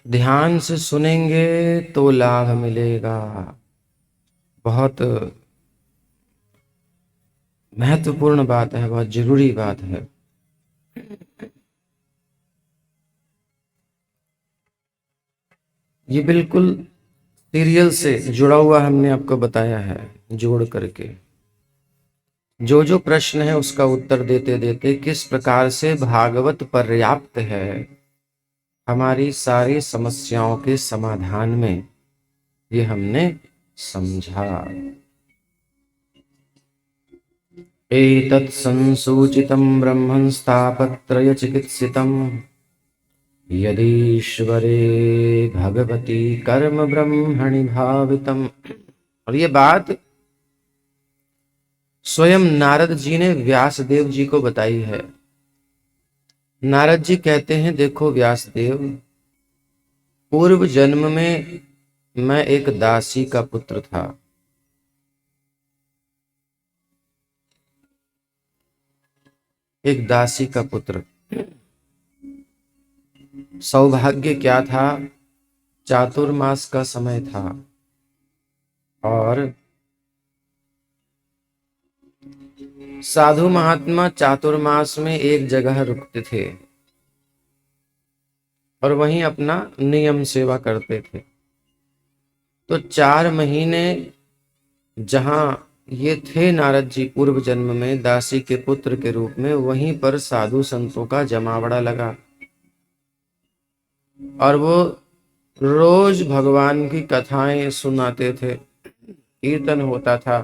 ध्यान से सुनेंगे तो लाभ मिलेगा। बहुत महत्वपूर्ण बात है, बहुत जरूरी बात है। ये बिल्कुल सीरियल से जुड़ा हुआ हमने आपको बताया है, जोड़ करके। जो जो प्रश्न है उसका उत्तर देते देते किस प्रकार से भागवत पर्याप्त है, हमारी सारी समस्याओं के समाधान में ये हमने समझा। एतत् संसूचितं ब्रह्मंस्तापत्रय चिकित्सितं यदीश्वरे भगवती कर्म ब्रह्मणि भावितम। और ये बात स्वयं नारद जी ने व्यासदेव जी को बताई है। नारद जी कहते हैं, देखो व्यासदेव, पूर्व जन्म में मैं एक दासी का पुत्र था। एक दासी का पुत्र। सौभाग्य क्या था, चातुर्मास का समय था और साधु महात्मा चातुर्मास में एक जगह रुकते थे और वहीं अपना नियम सेवा करते थे। तो 4 महीने जहां ये थे नारद जी पूर्व जन्म में दासी के पुत्र के रूप में, वहीं पर साधु संतों का जमावड़ा लगा और वो रोज भगवान की कथाएं सुनाते थे, कीर्तन होता था।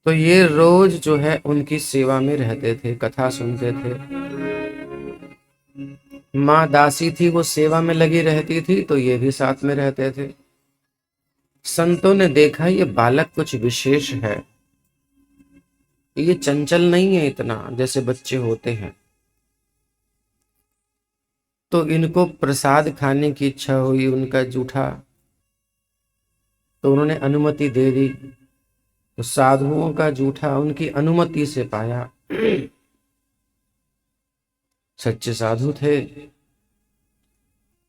तो ये रोज जो है उनकी सेवा में रहते थे, कथा सुनते थे। माँ दासी थी, वो सेवा में लगी रहती थी, तो ये भी साथ में रहते थे। संतों ने देखा ये बालक कुछ विशेष है, ये चंचल नहीं है इतना जैसे बच्चे होते हैं। तो इनको प्रसाद खाने की इच्छा हुई उनका जूठा, तो उन्होंने अनुमति दे दी। तो साधुओं का जूठा उनकी अनुमति से पाया। सच्चे साधु थे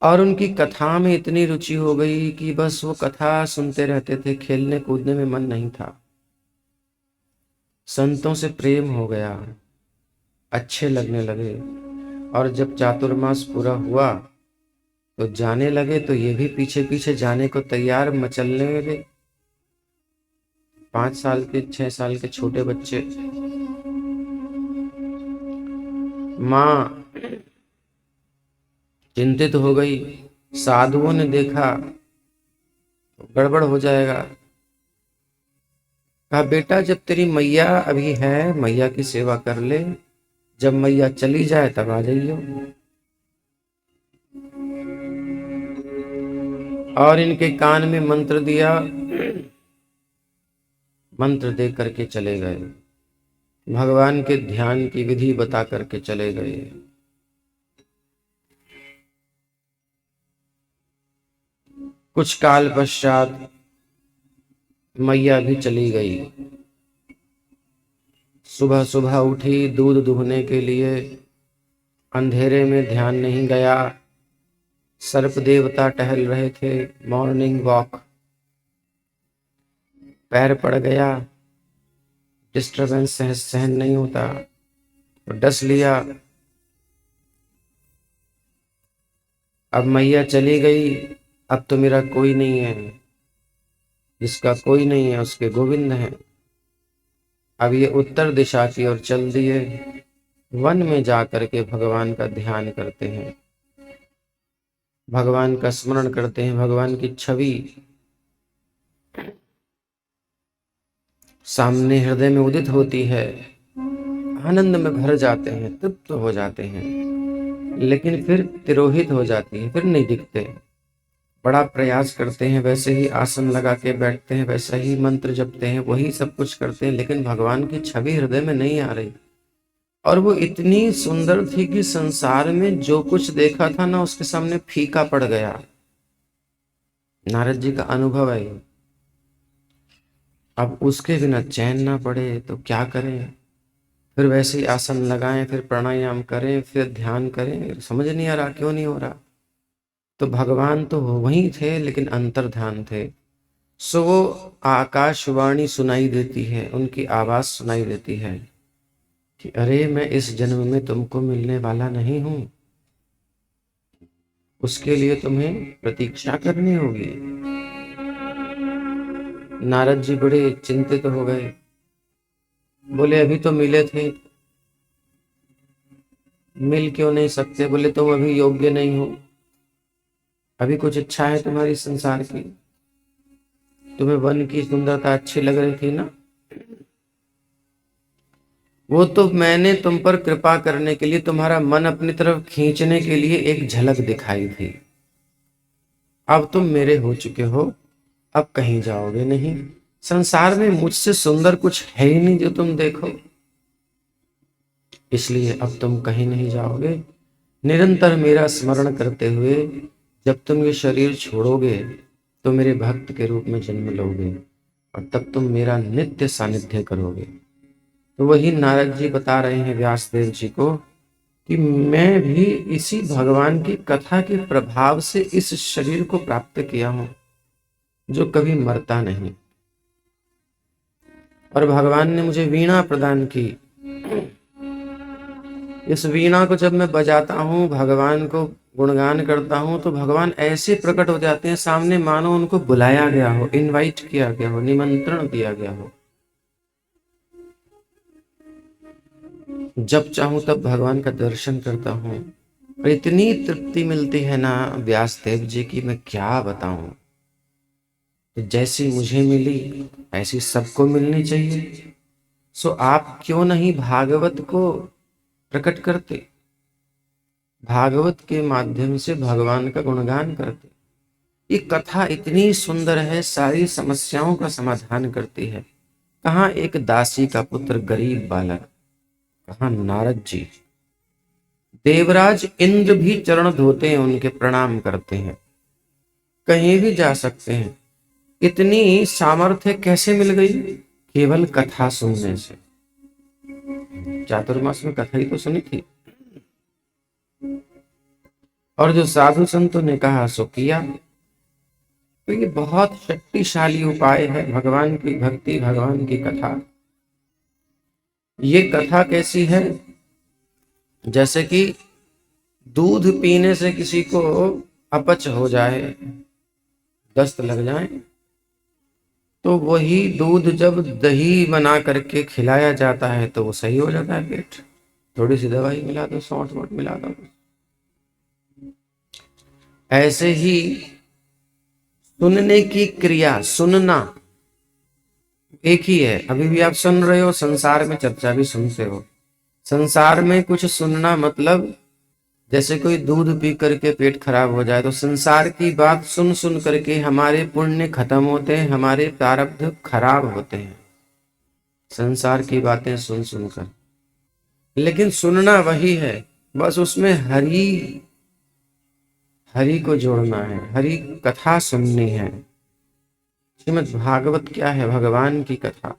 और उनकी कथा में इतनी रुचि हो गई कि बस वो कथा सुनते रहते थे, खेलने कूदने में मन नहीं था। संतों से प्रेम हो गया, अच्छे लगने लगे। और जब चातुर्मास पूरा हुआ तो जाने लगे, तो ये भी पीछे पीछे जाने को तैयार, मचलने लगे। 5 साल के 6 साल के छोटे बच्चे। माँ चिंतित हो गई, साधुओं ने देखा तो गड़बड़ हो जाएगा। कहा, बेटा जब तेरी मैया अभी है, मैया की सेवा कर ले, जब मैया चली जाए तब आ जाइयो। और इनके कान में मंत्र दिया, मंत्र दे करके चले गए, भगवान के ध्यान की विधि बता करके चले गए। कुछ काल पश्चात मैया भी चली गई। सुबह सुबह उठी दूध दुहने के लिए, अंधेरे में ध्यान नहीं गया। सर्प देवता टहल रहे थे, मॉर्निंग वॉक, पैर पड़ गया, डिस्टरबेंस सहन नहीं होता तो डस लिया। अब मैया चली गई, अब तो मेरा कोई नहीं है, जिसका कोई नहीं है उसके गोविंद हैं। अब ये उत्तर दिशा की ओर चल दिए, वन में जाकर के भगवान का ध्यान करते हैं, भगवान का स्मरण करते हैं, भगवान की छवि सामने हृदय में उदित होती है, आनंद में भर जाते हैं, तृप्त हो जाते हैं, लेकिन फिर तिरोहित हो जाती है, फिर नहीं दिखते। बड़ा प्रयास करते हैं, वैसे ही आसन लगा के बैठते हैं, वैसा ही मंत्र जपते हैं, वही सब कुछ करते हैं, लेकिन भगवान की छवि हृदय में नहीं आ रही। और वो इतनी सुंदर थी कि संसार में जो कुछ देखा था ना, उसके सामने फीका पड़ गया। नारद जी का अनुभव है। अब उसके बिना चैन ना पड़े तो क्या करें, फिर वैसे ही आसन लगाएं, फिर प्राणायाम करें, फिर ध्यान करें, समझ नहीं आ रहा क्यों नहीं हो रहा। तो भगवान तो वहीं थे लेकिन अंतर्ध्यान थे। सो वो आकाशवाणी सुनाई देती है, उनकी आवाज सुनाई देती है कि अरे मैं इस जन्म में तुमको मिलने वाला नहीं हूं, उसके लिए तुम्हें प्रतीक्षा करनी होगी। नारद जी बड़े चिंतित हो गए, बोले अभी तो मिले थे, मिल क्यों नहीं सकते? बोले तुम अभी योग्य नहीं हो, अभी कुछ इच्छा है तुम्हारी संसार की, तुम्हें वन की सुंदरता अच्छी लग रही थी ना, वो तो मैंने तुम पर कृपा करने के लिए, तुम्हारा मन अपनी तरफ खींचने के लिए एक झलक दिखाई थी। अब तुम मेरे हो चुके हो, अब कहीं जाओगे नहीं। संसार में मुझसे सुंदर कुछ है ही नहीं जो तुम देखो, इसलिए अब तुम कहीं नहीं जाओगे। निरंतर मेरा स्मरण करते हुए जब तुम ये शरीर छोड़ोगे तो मेरे भक्त के रूप में जन्म लोगे और तब तुम मेरा नित्य सानिध्य करोगे। तो वही नारद जी बता रहे हैं व्यास देव जी को कि मैं भी इसी भगवान की कथा के प्रभाव से इस शरीर को प्राप्त किया हूं जो कभी मरता नहीं, और भगवान ने मुझे वीणा प्रदान की। इस वीणा को जब मैं बजाता हूँ, भगवान को गुणगान करता हूँ, तो भगवान ऐसे प्रकट हो जाते हैं सामने, मानो उनको बुलाया गया हो, इनवाइट किया गया हो, निमंत्रण दिया गया हो। जब चाहूं तब भगवान का दर्शन करता हूँ और इतनी तृप्ति मिलती है ना व्यास देव जी की मैं क्या बताऊं। तो जैसी मुझे मिली ऐसी सबको मिलनी चाहिए। सो आप क्यों नहीं भागवत को प्रकट करते, भागवत के माध्यम से भगवान का गुणगान करते। ये कथा इतनी सुंदर है, सारी समस्याओं का समाधान करती है। कहाँ एक दासी का पुत्र गरीब बालक, कहाँ नारद जी, देवराज इंद्र भी चरण धोते हैं, उनके प्रणाम करते हैं, कहीं भी जा सकते हैं। इतनी सामर्थ्य कैसे मिल गई? केवल कथा सुनने से। चातुर्मास में कथा ही तो सुनी थी, और जो साधु संतों ने कहा सो किया। तो ये बहुत शक्तिशाली उपाय है भगवान की भक्ति, भगवान की कथा। ये कथा कैसी है? जैसे कि दूध पीने से किसी को अपच हो जाए, दस्त लग जाए, तो वही दूध जब दही बना करके खिलाया जाता है तो वो सही हो जाता है पेट। थोड़ी सी दवाई मिला दो, सौंठ वोट मिला दो। ऐसे ही सुनने की क्रिया, सुनना एक ही है। अभी भी आप सुन रहे हो, संसार में चर्चा भी सुनते हो। संसार में कुछ सुनना मतलब जैसे कोई दूध पी करके पेट खराब हो जाए, तो संसार की बात सुन सुन करके हमारे पुण्य खत्म होते हैं, हमारे प्रारब्ध खराब होते हैं, संसार की बातें सुन सुनकर। लेकिन सुनना वही है, बस उसमें हरि हरि को जोड़ना है, हरि कथा सुननी है। श्रीमद् भागवत क्या है? भगवान की कथा।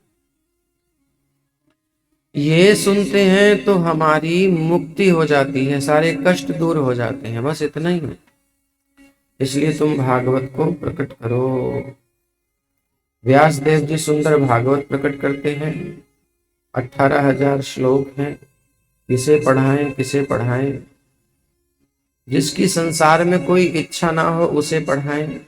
ये सुनते हैं तो हमारी मुक्ति हो जाती है, सारे कष्ट दूर हो जाते हैं, बस इतना ही है। इसलिए तुम भागवत को प्रकट करो। व्यास देव जी सुंदर भागवत प्रकट करते हैं, 18,000 श्लोक हैं। किसे पढ़ाएं, किसे पढ़ाएं? जिसकी संसार में कोई इच्छा ना हो उसे पढ़ाएं,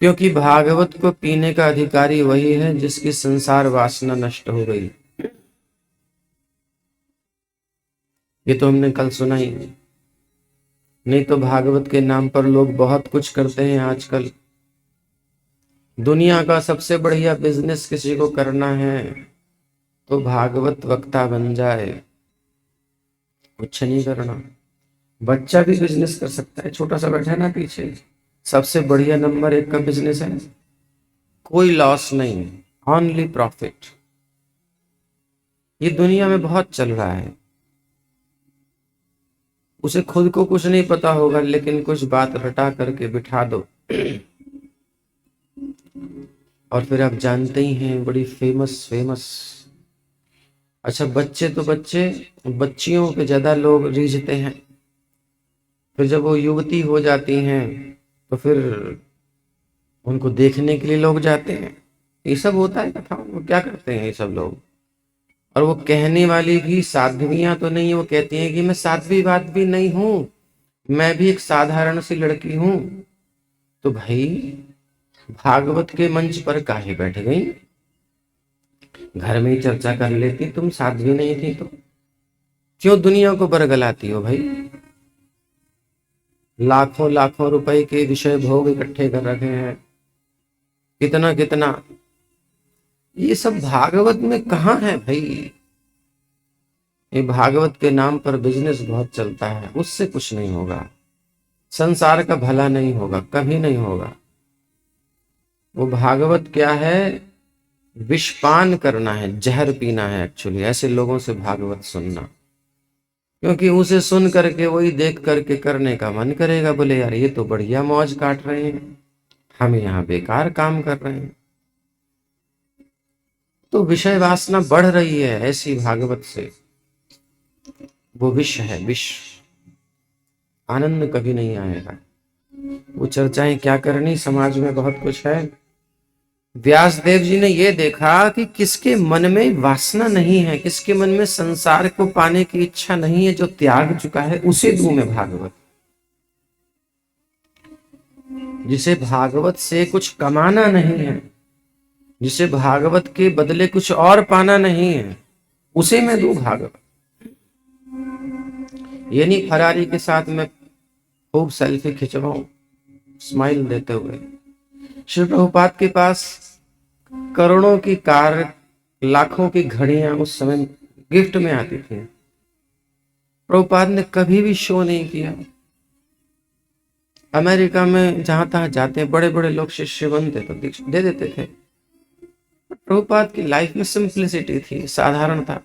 क्योंकि भागवत को पीने का अधिकारी वही है जिसकी संसार वासना नष्ट हो गई। ये तो हमने कल सुना ही। नहीं तो भागवत के नाम पर लोग बहुत कुछ करते हैं आजकल। दुनिया का सबसे बढ़िया बिजनेस किसी को करना है तो भागवत वक्ता बन जाए, कुछ नहीं करना। बच्चा भी बिजनेस कर सकता है, छोटा सा बैठा है ना पीछे, सबसे बढ़िया नंबर 1 का बिजनेस है, कोई लॉस नहीं, ओनली प्रॉफिट। ये दुनिया में बहुत चल रहा है। उसे खुद को कुछ नहीं पता होगा, लेकिन कुछ बात रटा करके बिठा दो और फिर आप जानते ही हैं, बड़ी फेमस। अच्छा, बच्चे तो बच्चे, बच्चियों पे ज्यादा लोग रीझते हैं। फिर जब वो युवती हो जाती हैं तो फिर उनको देखने के लिए लोग जाते हैं। ये सब होता है कथाओं में। क्या करते हैं ये सब लोग? और वो कहने वाली भी साध्वियां तो नहीं है, वो कहती हैं कि मैं साध्वी बात भी नहीं हूं, मैं भी एक साधारण सी लड़की हूं। तो भाई भागवत के मंच पर काहे बैठ गई? घर में ही चर्चा कर लेती, तुम साध्वी नहीं थी तो। क्यों दुनिया को बरगलाती हो भाई? लाखों लाखों रुपए के विषय भोग इकट्ठे कर रखे हैं, कितना कितना, ये सब भागवत में कहाँ है भाई? ये भागवत के नाम पर बिजनेस बहुत चलता है, उससे कुछ नहीं होगा, संसार का भला नहीं होगा, कभी नहीं होगा। वो भागवत क्या है? विषपान करना है, जहर पीना है एक्चुअली, ऐसे लोगों से भागवत सुनना, क्योंकि उसे सुन करके वही देख करके करने का मन करेगा, बोले यार ये तो बढ़िया मौज काट रहे हैं, हम यहाँ बेकार काम कर रहे हैं। तो विषय वासना बढ़ रही है ऐसी भागवत से, वो विष है, विष, आनंद कभी नहीं आएगा। वो चर्चाएं क्या करनी, समाज में बहुत कुछ है। व्यासदेव जी ने ये देखा कि किसके मन में वासना नहीं है, किसके मन में संसार को पाने की इच्छा नहीं है, जो त्याग चुका है, उसे दूं मैं भागवत। जिसे भागवत से कुछ कमाना नहीं है, जिसे भागवत के बदले कुछ और पाना नहीं है, उसे मैं दूं भागवत। ये नहीं फरारी के साथ मैं खूब सेल्फी खिंचवाऊं स्माइल देते हुए। श्री प्रभुपाद के पास करोड़ों की कार, लाखों की घड़ियां उस समय गिफ्ट में आती थी। प्रभुपाद ने कभी भी शो नहीं किया। अमेरिका में जहां तहां जाते बड़े बड़े लोग शिष्य बनते तो दे देते थे। प्रभुपाद की लाइफ में सिंप्लिसिटी थी, साधारण था।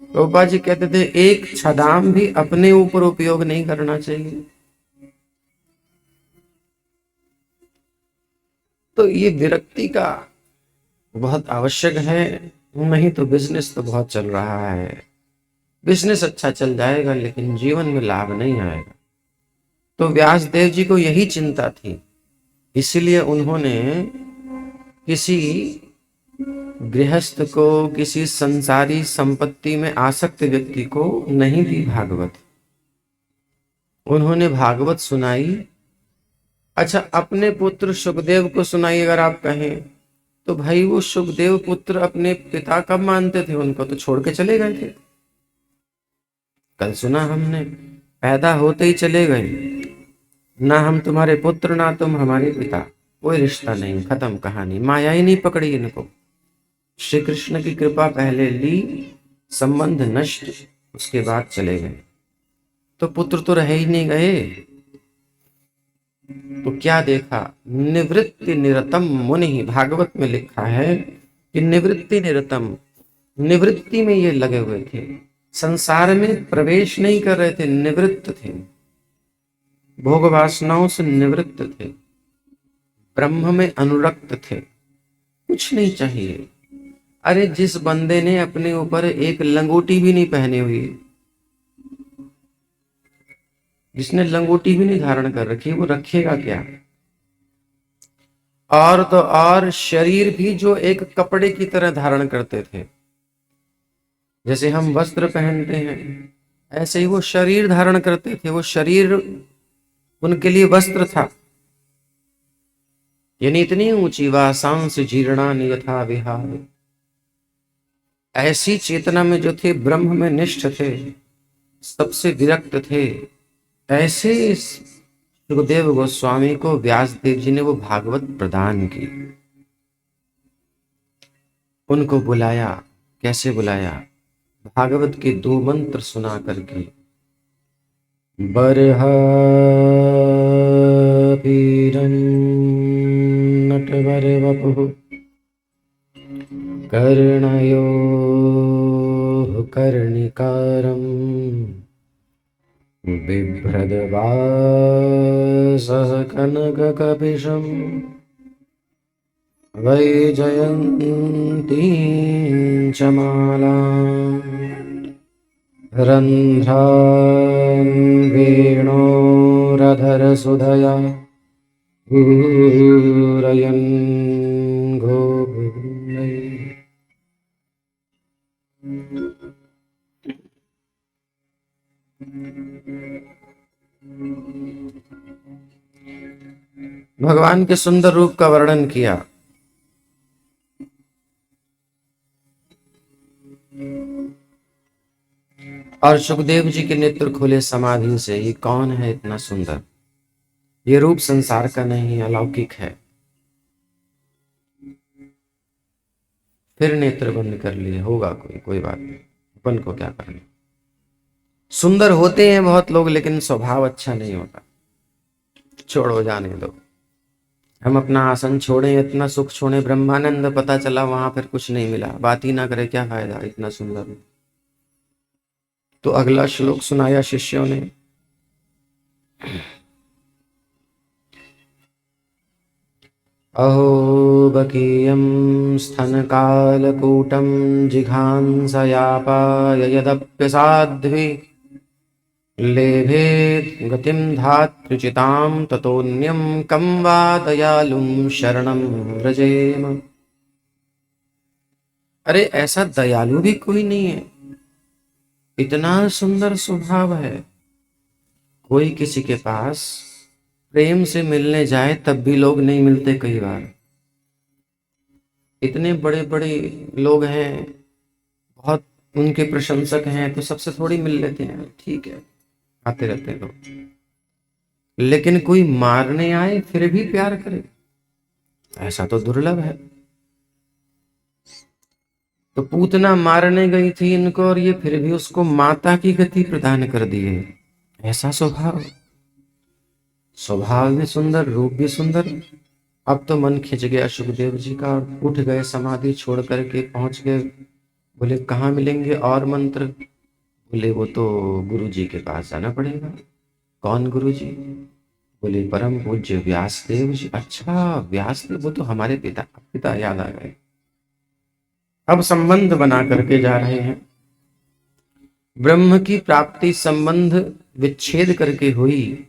प्रभुपाद जी कहते थे एक छदाम भी अपने ऊपर उपयोग नहीं करना चाहिए। तो ये विरक्ति का बहुत आवश्यक है, नहीं तो बिजनेस तो बहुत चल रहा है। बिजनेस अच्छा चल जाएगा लेकिन जीवन में लाभ नहीं आएगा। तो व्यासदेव जी को यही चिंता थी, इसीलिए उन्होंने किसी गृहस्थ को, किसी संसारी संपत्ति में आसक्त व्यक्ति को नहीं दी भागवत। उन्होंने भागवत सुनाई। अच्छा, अपने पुत्र सुखदेव को सुनाई अगर आप कहें तो भाई वो सुखदेव पुत्र अपने पिता कब मानते थे? उनको तो छोड़ के चले गए थे। कल सुना हमने, पैदा होते ही चले गए, ना हम तुम्हारे पुत्र ना तुम हमारे पिता, कोई रिश्ता नहीं, खत्म कहानी। माया ही नहीं पकड़ी इनको। श्री कृष्ण की कृपा पहले ली, संबंध नष्ट, उसके बाद चले गए। तो पुत्र तो रह ही नहीं गए। तो क्या देखा? निवृत्ति निरतम मुनि, भागवत में लिखा है कि निवृत्ति निरतम, निवृत्ति में ये लगे हुए थे, संसार में प्रवेश नहीं कर रहे थे, निवृत्त थे, भोग वासनाओं से निवृत्त थे, ब्रह्म में अनुरक्त थे, कुछ नहीं चाहिए। अरे जिस बंदे ने अपने ऊपर एक लंगोटी भी नहीं पहनी हुई, जिसने लंगोटी भी नहीं धारण कर रखी, वो रखेगा क्या? और तो और शरीर भी जो एक कपड़े की तरह धारण करते थे, जैसे हम वस्त्र पहनते हैं ऐसे ही वो शरीर धारण करते थे। वो शरीर उनके लिए वस्त्र था। यानी इतनी ऊंची वासांस जीर्णानि यथा विहार, ऐसी चेतना में जो थे, ब्रह्म में निष्ठ थे, सबसे विरक्त थे, ऐसे सुखदेव गोस्वामी को व्यासदेव जी ने वो भागवत प्रदान की। उनको बुलाया। कैसे बुलाया? भागवत के 2 मंत्र सुना करके। बर्हापीरं नटवर वपुः कर्णयोः कर्णिकारं बिभ्रद्वासः कनककपिशं वैजयन्तीं च मालाम् रन्ध्रान् वेणोरधरसुधया पूरयन् गोविन्दै। भगवान के सुंदर रूप का वर्णन किया। और सुखदेव जी के नेत्र खुले समाधि से, ये कौन है इतना सुंदर, ये रूप संसार का नहीं, अलौकिक है। फिर नेत्र बंद कर लिए, होगा कोई बात नहीं, अपन को क्या करना। सुंदर होते हैं बहुत लोग, लेकिन स्वभाव अच्छा नहीं होता। छोड़ो, जाने दो। हम अपना आसन छोड़े, इतना सुख छोड़े, ब्रह्मानंद पता चला वहां फिर कुछ नहीं मिला, बात ही ना करे, क्या फायदा इतना सुंदर। तो अगला श्लोक सुनाया शिष्यों ने। अहो बकीयं स्तनकालकूटं जिघांसयापाय यदप्यसाध्वी लेभेत् गतिं धातृचितां ततोऽन्यं कं वा दयालुं शरणं व्रजेम। अरे ऐसा दयालु भी कोई नहीं है, इतना सुंदर स्वभाव है। कोई किसी के पास प्रेम से मिलने जाए तब भी लोग नहीं मिलते कई बार। इतने बड़े बड़े लोग हैं, बहुत उनके प्रशंसक हैं, तो सबसे थोड़ी मिल लेते हैं, ठीक है, आते रहते हैं लोग। लेकिन कोई मारने आए फिर भी प्यार करे, ऐसा तो दुर्लभ है। तो पूतना मारने गई थी इनको, और ये फिर भी उसको माता की गति प्रदान कर दिए। ऐसा स्वभाव, स्वभाव भी सुंदर, रूप भी सुंदर। अब तो मन खिंच गया सुखदेव जी का, और उठ गए, समाधि छोड़ करके पहुंच गए। बोले कहाँ मिलेंगे और मंत्र? बोले वो तो गुरु जी के पास जाना पड़ेगा। कौन गुरु जी? बोले परम पूज्य व्यासदेव जी। अच्छा व्यासदेव, वो तो हमारे पिता याद आ गए। अब संबंध बना करके जा रहे हैं। ब्रह्म की प्राप्ति संबंध विच्छेद करके हुई,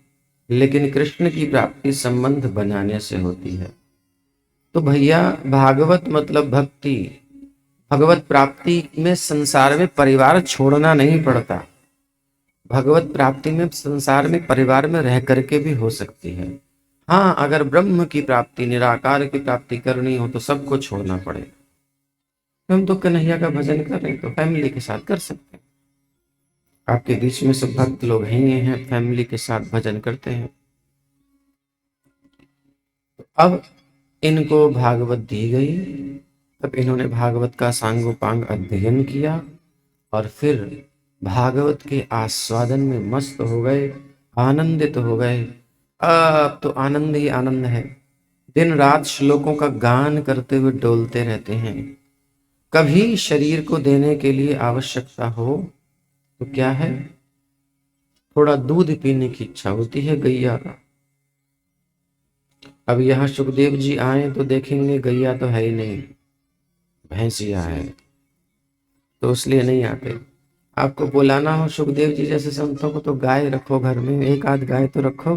लेकिन कृष्ण की प्राप्ति संबंध बनाने से होती है। तो भैया भागवत मतलब भक्ति, भगवत प्राप्ति में संसार में परिवार छोड़ना नहीं पड़ता। भगवत प्राप्ति में संसार में परिवार में रह करके भी हो सकती है। हाँ, अगर ब्रह्म की प्राप्ति, निराकार की प्राप्ति करनी हो तो सबको छोड़ना पड़ेगा। हम तो कन्हैया का भजन कर रहे हैं तो फैमिली के साथ कर सकते हैं। आपके बीच में सब भक्त लोग हैं, फैमिली के साथ भजन करते हैं। अब इनको भागवत दी गई, तब इन्होंने भागवत का सांगोपांग अध्ययन किया और फिर भागवत के आस्वादन में मस्त हो गए, आनंदित हो गए। अब तो आनंद ही आनंद है। दिन रात श्लोकों का गान करते हुए डोलते रहते हैं। कभी शरीर को देने के लिए आवश्यकता हो तो क्या है, थोड़ा दूध पीने की इच्छा होती है गैया का। अब यहाँ सुखदेव जी आए तो देखेंगे गैया तो है ही नहीं, भैंसिया है, तो इसलिए नहीं आते। आपको बुलाना हो सुखदेव जी जैसे संतों को तो गाय रखो घर में, एक आध गाय तो रखो,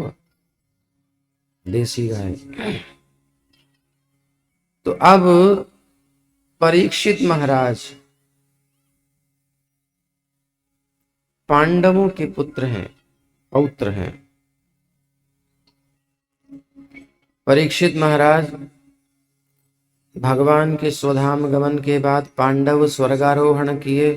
देसी गाय। तो अब परीक्षित महाराज पांडवों के पुत्र हैं, पौत्र हैं। परीक्षित महाराज भगवान के स्वधाम गमन के बाद पांडव स्वर्गारोहण किए।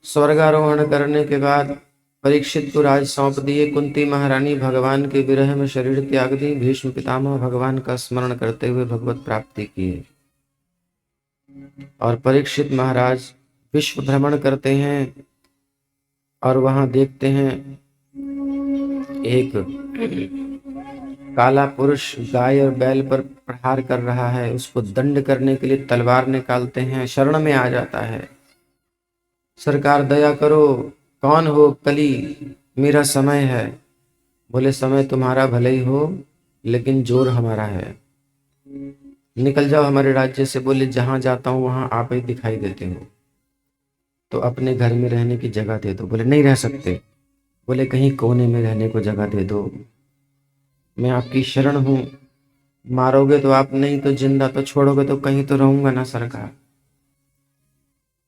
स्वर्गारोहण करने के बाद परीक्षित को राज सौंप दिए। कुंती महारानी भगवान के विरह में शरीर त्याग दी। भीष्म पितामह भगवान का स्मरण करते हुए भगवत प्राप्ति किए। और परीक्षित महाराज विश्व भ्रमण करते हैं और वहां देखते हैं एक काला पुरुष गाय और बैल पर प्रहार कर रहा है। उसको दंड करने के लिए तलवार निकालते हैं, शरण में आ जाता है, सरकार दया करो, कौन हो? कली, मेरा समय है। बोले समय तुम्हारा भले ही हो, लेकिन जोर हमारा है, निकल जाओ हमारे राज्य से। बोले जहां जाता हूं वहां आप ही दिखाई देते हो, तो अपने घर में रहने की जगह दे दो। बोले नहीं रह सकते। बोले कहीं कोने में रहने को जगह दे दो, मैं आपकी शरण हूं, मारोगे तो आप, नहीं तो जिंदा, तो छोड़ोगे तो कहीं तो रहूंगा ना सरकार।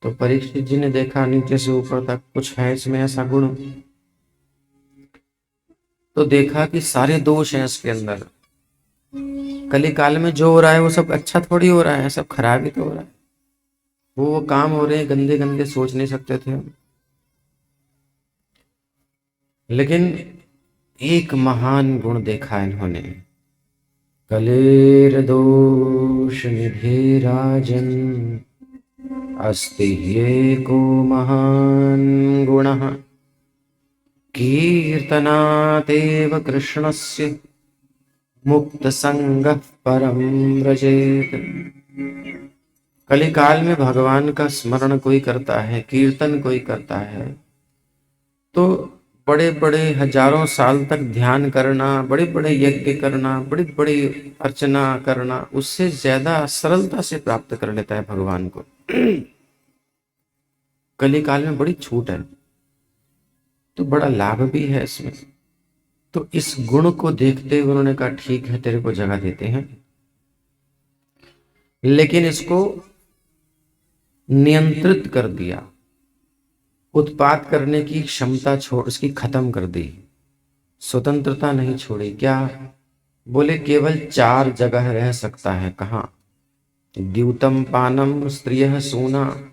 तो परीक्षित जी ने देखा नीचे से ऊपर तक कुछ है इसमें ऐसा गुण, तो देखा कि सारे दोष हैं इसके अंदर। कली काल में जो हो रहा है वो सब अच्छा थोड़ी हो रहा है, सब खराब ही तो हो रहा है। वो काम हो रहे हैं गंदे गंदे, सोच नहीं सकते थे। लेकिन एक महान गुण देखा इन्होंने, कलेर दोष निधे राजन अस्ति ह्येको महान गुणः कीर्तनातेव कृष्णस्य मुक्त संगः परम व्रजेत। कलिकाल में भगवान का स्मरण कोई करता है, कीर्तन कोई करता है, तो बड़े बड़े हजारों साल तक ध्यान करना, बड़े बड़े यज्ञ करना, बड़ी बड़ी अर्चना करना, उससे ज्यादा सरलता से प्राप्त कर लेता है भगवान को। कलिकाल में बड़ी छूट है, तो बड़ा लाभ भी है इसमें। तो इस गुण को देखते हुए उन्होंने कहा ठीक है, तेरे को जगह देते हैं, लेकिन इसको नियंत्रित कर दिया, उत्पात करने की क्षमता छोड़ उसकी खत्म कर दी, स्वतंत्रता नहीं छोड़ी। क्या बोले? केवल 4 जगह रह सकता है। कहाँ? द्यूतम पानम स्त्रियः सूना,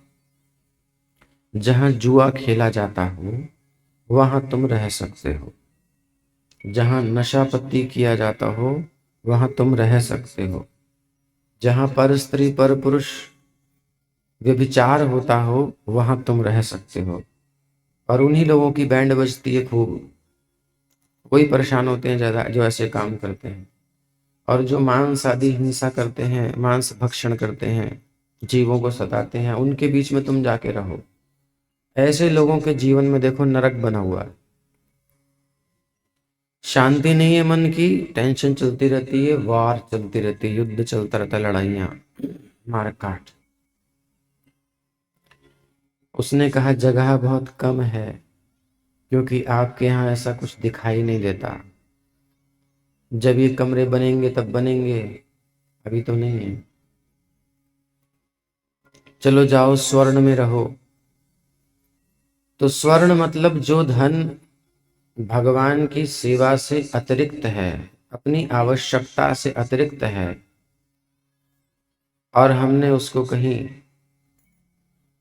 जहां जुआ खेला जाता हो वहां तुम रह सकते हो, जहां नशा पत्ती किया जाता हो वहां तुम रह सकते हो, जहां पर स्त्री पर पुरुष व्यभिचार होता हो वहां तुम रह सकते हो। और उन्हीं लोगों की बैंड बजती है खूब, कोई परेशान होते हैं ज्यादा जो ऐसे काम करते हैं। और जो मांस आदि हिंसा करते हैं, मांस भक्षण करते हैं, जीवों को सताते हैं, उनके बीच में तुम जाके रहो। ऐसे लोगों के जीवन में देखो नरक बना हुआ है, शांति नहीं है मन की, टेंशन चलती रहती है, वार चलती रहती है, युद्ध चलता रहता है, लड़ाइयां, मारकाट। उसने कहा जगह बहुत कम है, क्योंकि आपके यहाँ ऐसा कुछ दिखाई नहीं देता। जब ये कमरे बनेंगे तब बनेंगे, अभी तो नहीं है। चलो जाओ स्वर्ण में रहो। तो स्वर्ण मतलब जो धन भगवान की सेवा से अतिरिक्त है, अपनी आवश्यकता से अतिरिक्त है, और हमने उसको कहीं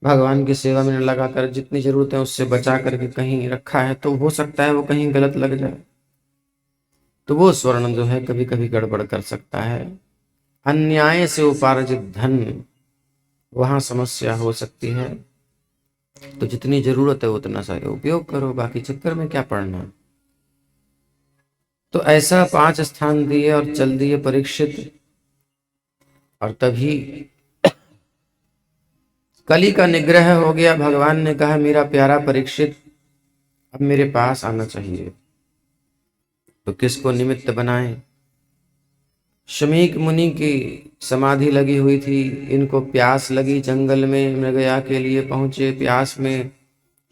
भगवान की सेवा में न लगाकर जितनी जरूरत है उससे बचा करके कहीं रखा है, तो हो सकता है वो कहीं गलत लग जाए। तो वो स्वर्ण जो है कभी कभी गड़बड़ कर सकता है। अन्याय से उपार्जित धन, वहां समस्या हो सकती है। तो जितनी जरूरत है उतना सा उपयोग करो, बाकी चक्कर में क्या पड़ना। तो ऐसा 5 स्थान दिए और चल दिए परीक्षित। और तभी कली का निग्रह हो गया। भगवान ने कहा मेरा प्यारा परीक्षित अब मेरे पास आना चाहिए। तो किसको निमित्त बनाए? शमीक मुनि की समाधि लगी हुई थी, इनको प्यास लगी, जंगल में मृगया के लिए पहुंचे, प्यास में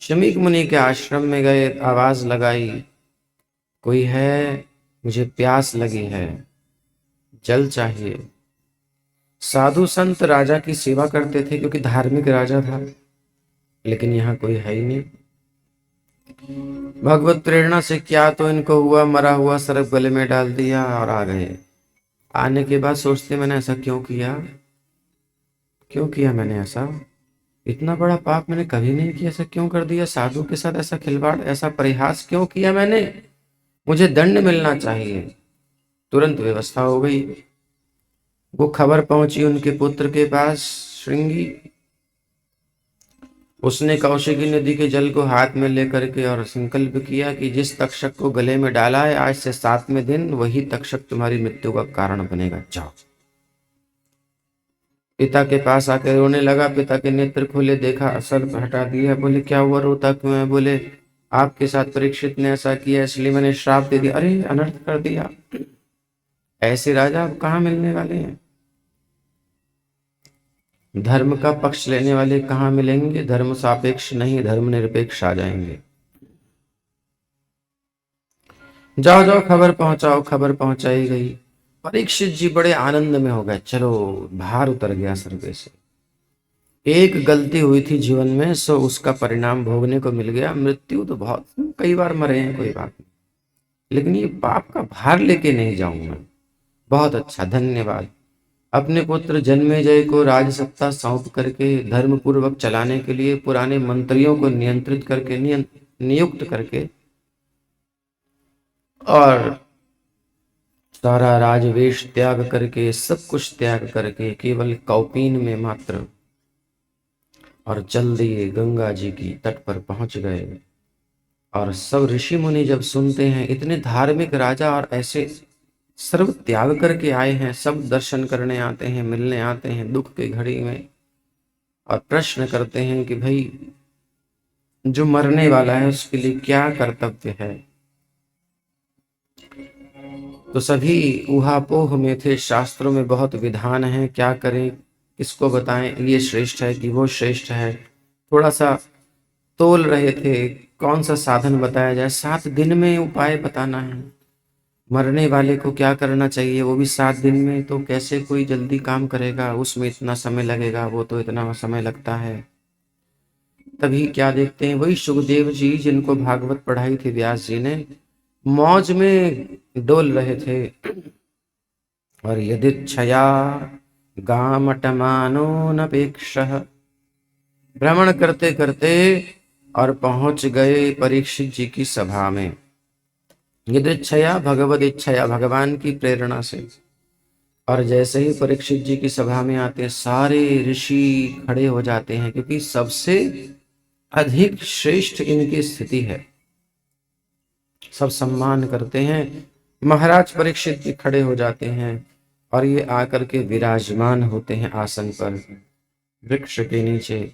शमीक मुनि के आश्रम में गए, आवाज लगाई कोई है, मुझे प्यास लगी है, जल चाहिए। साधु संत राजा की सेवा करते थे क्योंकि धार्मिक राजा था, लेकिन यहाँ कोई है ही नहीं। भगवत प्रेरणा से क्या तो इनको हुआ, मरा हुआ सर्प गले में डाल दिया और आ गए। आने के बाद सोचते मैंने ऐसा क्यों किया, क्यों किया मैंने ऐसा, इतना बड़ा पाप मैंने कभी नहीं किया, ऐसा क्यों कर दिया, साधु के साथ ऐसा खिलवाड़, ऐसा परिहास क्यों किया मैंने, मुझे दंड मिलना चाहिए। तुरंत व्यवस्था हो गई। वो खबर पहुंची उनके पुत्र के पास श्रृंगी। उसने कौशिकी नदी के जल को हाथ में लेकर के और संकल्प किया कि जिस तक्षक को गले में डाला है आज से 7वें दिन वही तक्षक तुम्हारी मृत्यु का कारण बनेगा, जाओ। पिता के पास आकर रोने लगा। पिता के नेत्र खोले, देखा सर्प हटा दिया। बोले क्या हुआ, रोता क्यों है? बोले आपके साथ परीक्षित ने ऐसा किया इसलिए मैंने श्राप दे दिया। अरे अनर्थ कर दिया, ऐसे राजा अब कहाँ मिलने वाले हैं? धर्म का पक्ष लेने वाले कहाँ मिलेंगे? धर्म सापेक्ष नहीं, धर्म निरपेक्ष आ जाएंगे। जाओ जाओ खबर पहुंचाओ। खबर पहुंचाई गई। परीक्षित जी बड़े आनंद में हो गए, चलो भार उतर गया सर पे से। एक गलती हुई थी जीवन में, सो उसका परिणाम भोगने को मिल गया। मृत्यु तो बहुत कई बार मरे हैं, कोई बात नहीं, लेकिन ये पाप का भार लेके नहीं जाऊंगा। बहुत अच्छा, धन्यवाद। अपने पुत्र जन्मेजय को राजसत्ता सौंप करके धर्म पूर्वक चलाने के लिए पुराने मंत्रियों को नियंत्रित करके नियुक्त करके और सारा राजवेश त्याग करके, सब कुछ त्याग करके केवल कौपीन में मात्र, और चल दिए गंगा जी की तट पर पहुंच गए। और सब ऋषि मुनि जब सुनते हैं इतने धार्मिक राजा और ऐसे सर्व त्याग करके आए हैं, सब दर्शन करने आते हैं, मिलने आते हैं दुख की घड़ी में, और प्रश्न करते हैं कि भाई जो मरने वाला है उसके लिए क्या कर्तव्य है। तो सभी ऊहापोह में थे, शास्त्रों में बहुत विधान है, क्या करें, किसको बताएं, ये श्रेष्ठ है कि वो श्रेष्ठ है, थोड़ा सा तोल रहे थे कौन सा साधन बताया जाए। 7 दिन में उपाय बताना है, मरने वाले को क्या करना चाहिए वो भी 7 दिन में, तो कैसे कोई जल्दी काम करेगा, उसमें इतना समय लगेगा, वो तो इतना समय लगता है। तभी क्या देखते हैं, वही सुखदेव जी जिनको भागवत पढ़ाई थी व्यास जी ने, मौज में डोल रहे थे। और यदिच्छया गामटमानो नपेक्षः, भ्रमण करते करते और पहुंच गए परीक्षित जी की सभा में। यदिच्छया भगवद इच्छया, भगवान की प्रेरणा से। और जैसे ही परीक्षित जी की सभा में आते हैं सारे ऋषि खड़े हो जाते हैं, क्योंकि सबसे अधिक श्रेष्ठ इनकी स्थिति है, सब सम्मान करते हैं। महाराज परीक्षित जी खड़े हो जाते हैं और ये आकर के विराजमान होते हैं आसन पर वृक्ष के नीचे,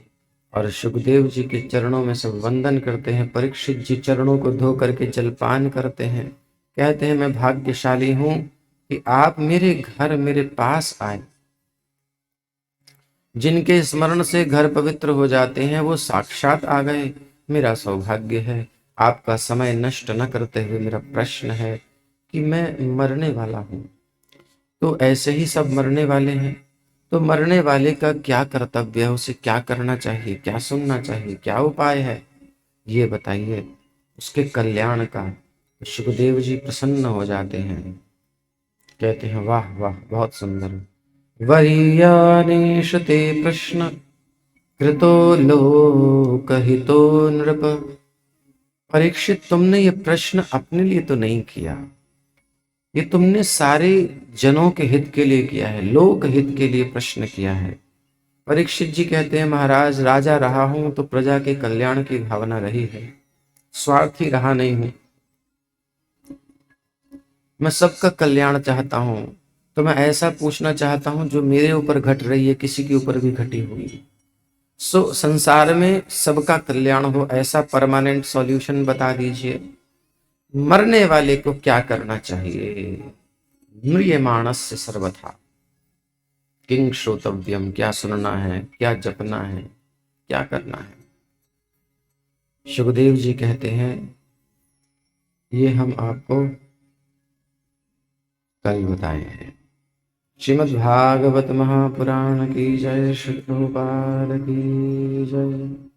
और सुखदेव जी के चरणों में सब वंदन करते हैं। परीक्षित जी चरणों को धो करके जलपान करते हैं, कहते हैं मैं भाग्यशाली हूं कि आप मेरे घर मेरे पास आए। जिनके स्मरण से घर पवित्र हो जाते हैं वो साक्षात आ गए, मेरा सौभाग्य है। आपका समय नष्ट न करते हुए मेरा प्रश्न है कि मैं मरने वाला हूं, तो ऐसे ही सब मरने वाले हैं, तो मरने वाले का क्या कर्तव्य है, उसे क्या करना चाहिए, क्या सुनना चाहिए, क्या उपाय है, ये बताइए उसके कल्याण का। सुखदेव जी प्रसन्न हो जाते हैं, कहते हैं वाह वाह बहुत सुंदर। वरीयानेश ते प्रश्न कृतो लोकहितो नृप। परीक्षित तुमने ये प्रश्न अपने लिए तो नहीं किया, ये तुमने सारे जनों के हित के लिए किया है, लोक हित के लिए प्रश्न किया है। परीक्षित जी कहते हैं महाराज राजा रहा हूं तो प्रजा के कल्याण की भावना रही है, स्वार्थी रहा नहीं हूं, मैं सबका कल्याण चाहता हूं। तो मैं ऐसा पूछना चाहता हूं जो मेरे ऊपर घट रही है किसी के ऊपर भी घटी हुई, सो संसार में सबका कल्याण हो, ऐसा परमानेंट सॉल्यूशन बता दीजिए। मरने वाले को क्या करना चाहिए, म्रियमाणस्य सर्वथा किंग श्रोतव्यम, क्या सुनना है, क्या जपना है, क्या करना है। सुखदेव जी कहते हैं ये हम आपको कल बताए हैं। श्रीमद् भागवत महापुराण की जय, श्री प्रभुपाद की जय।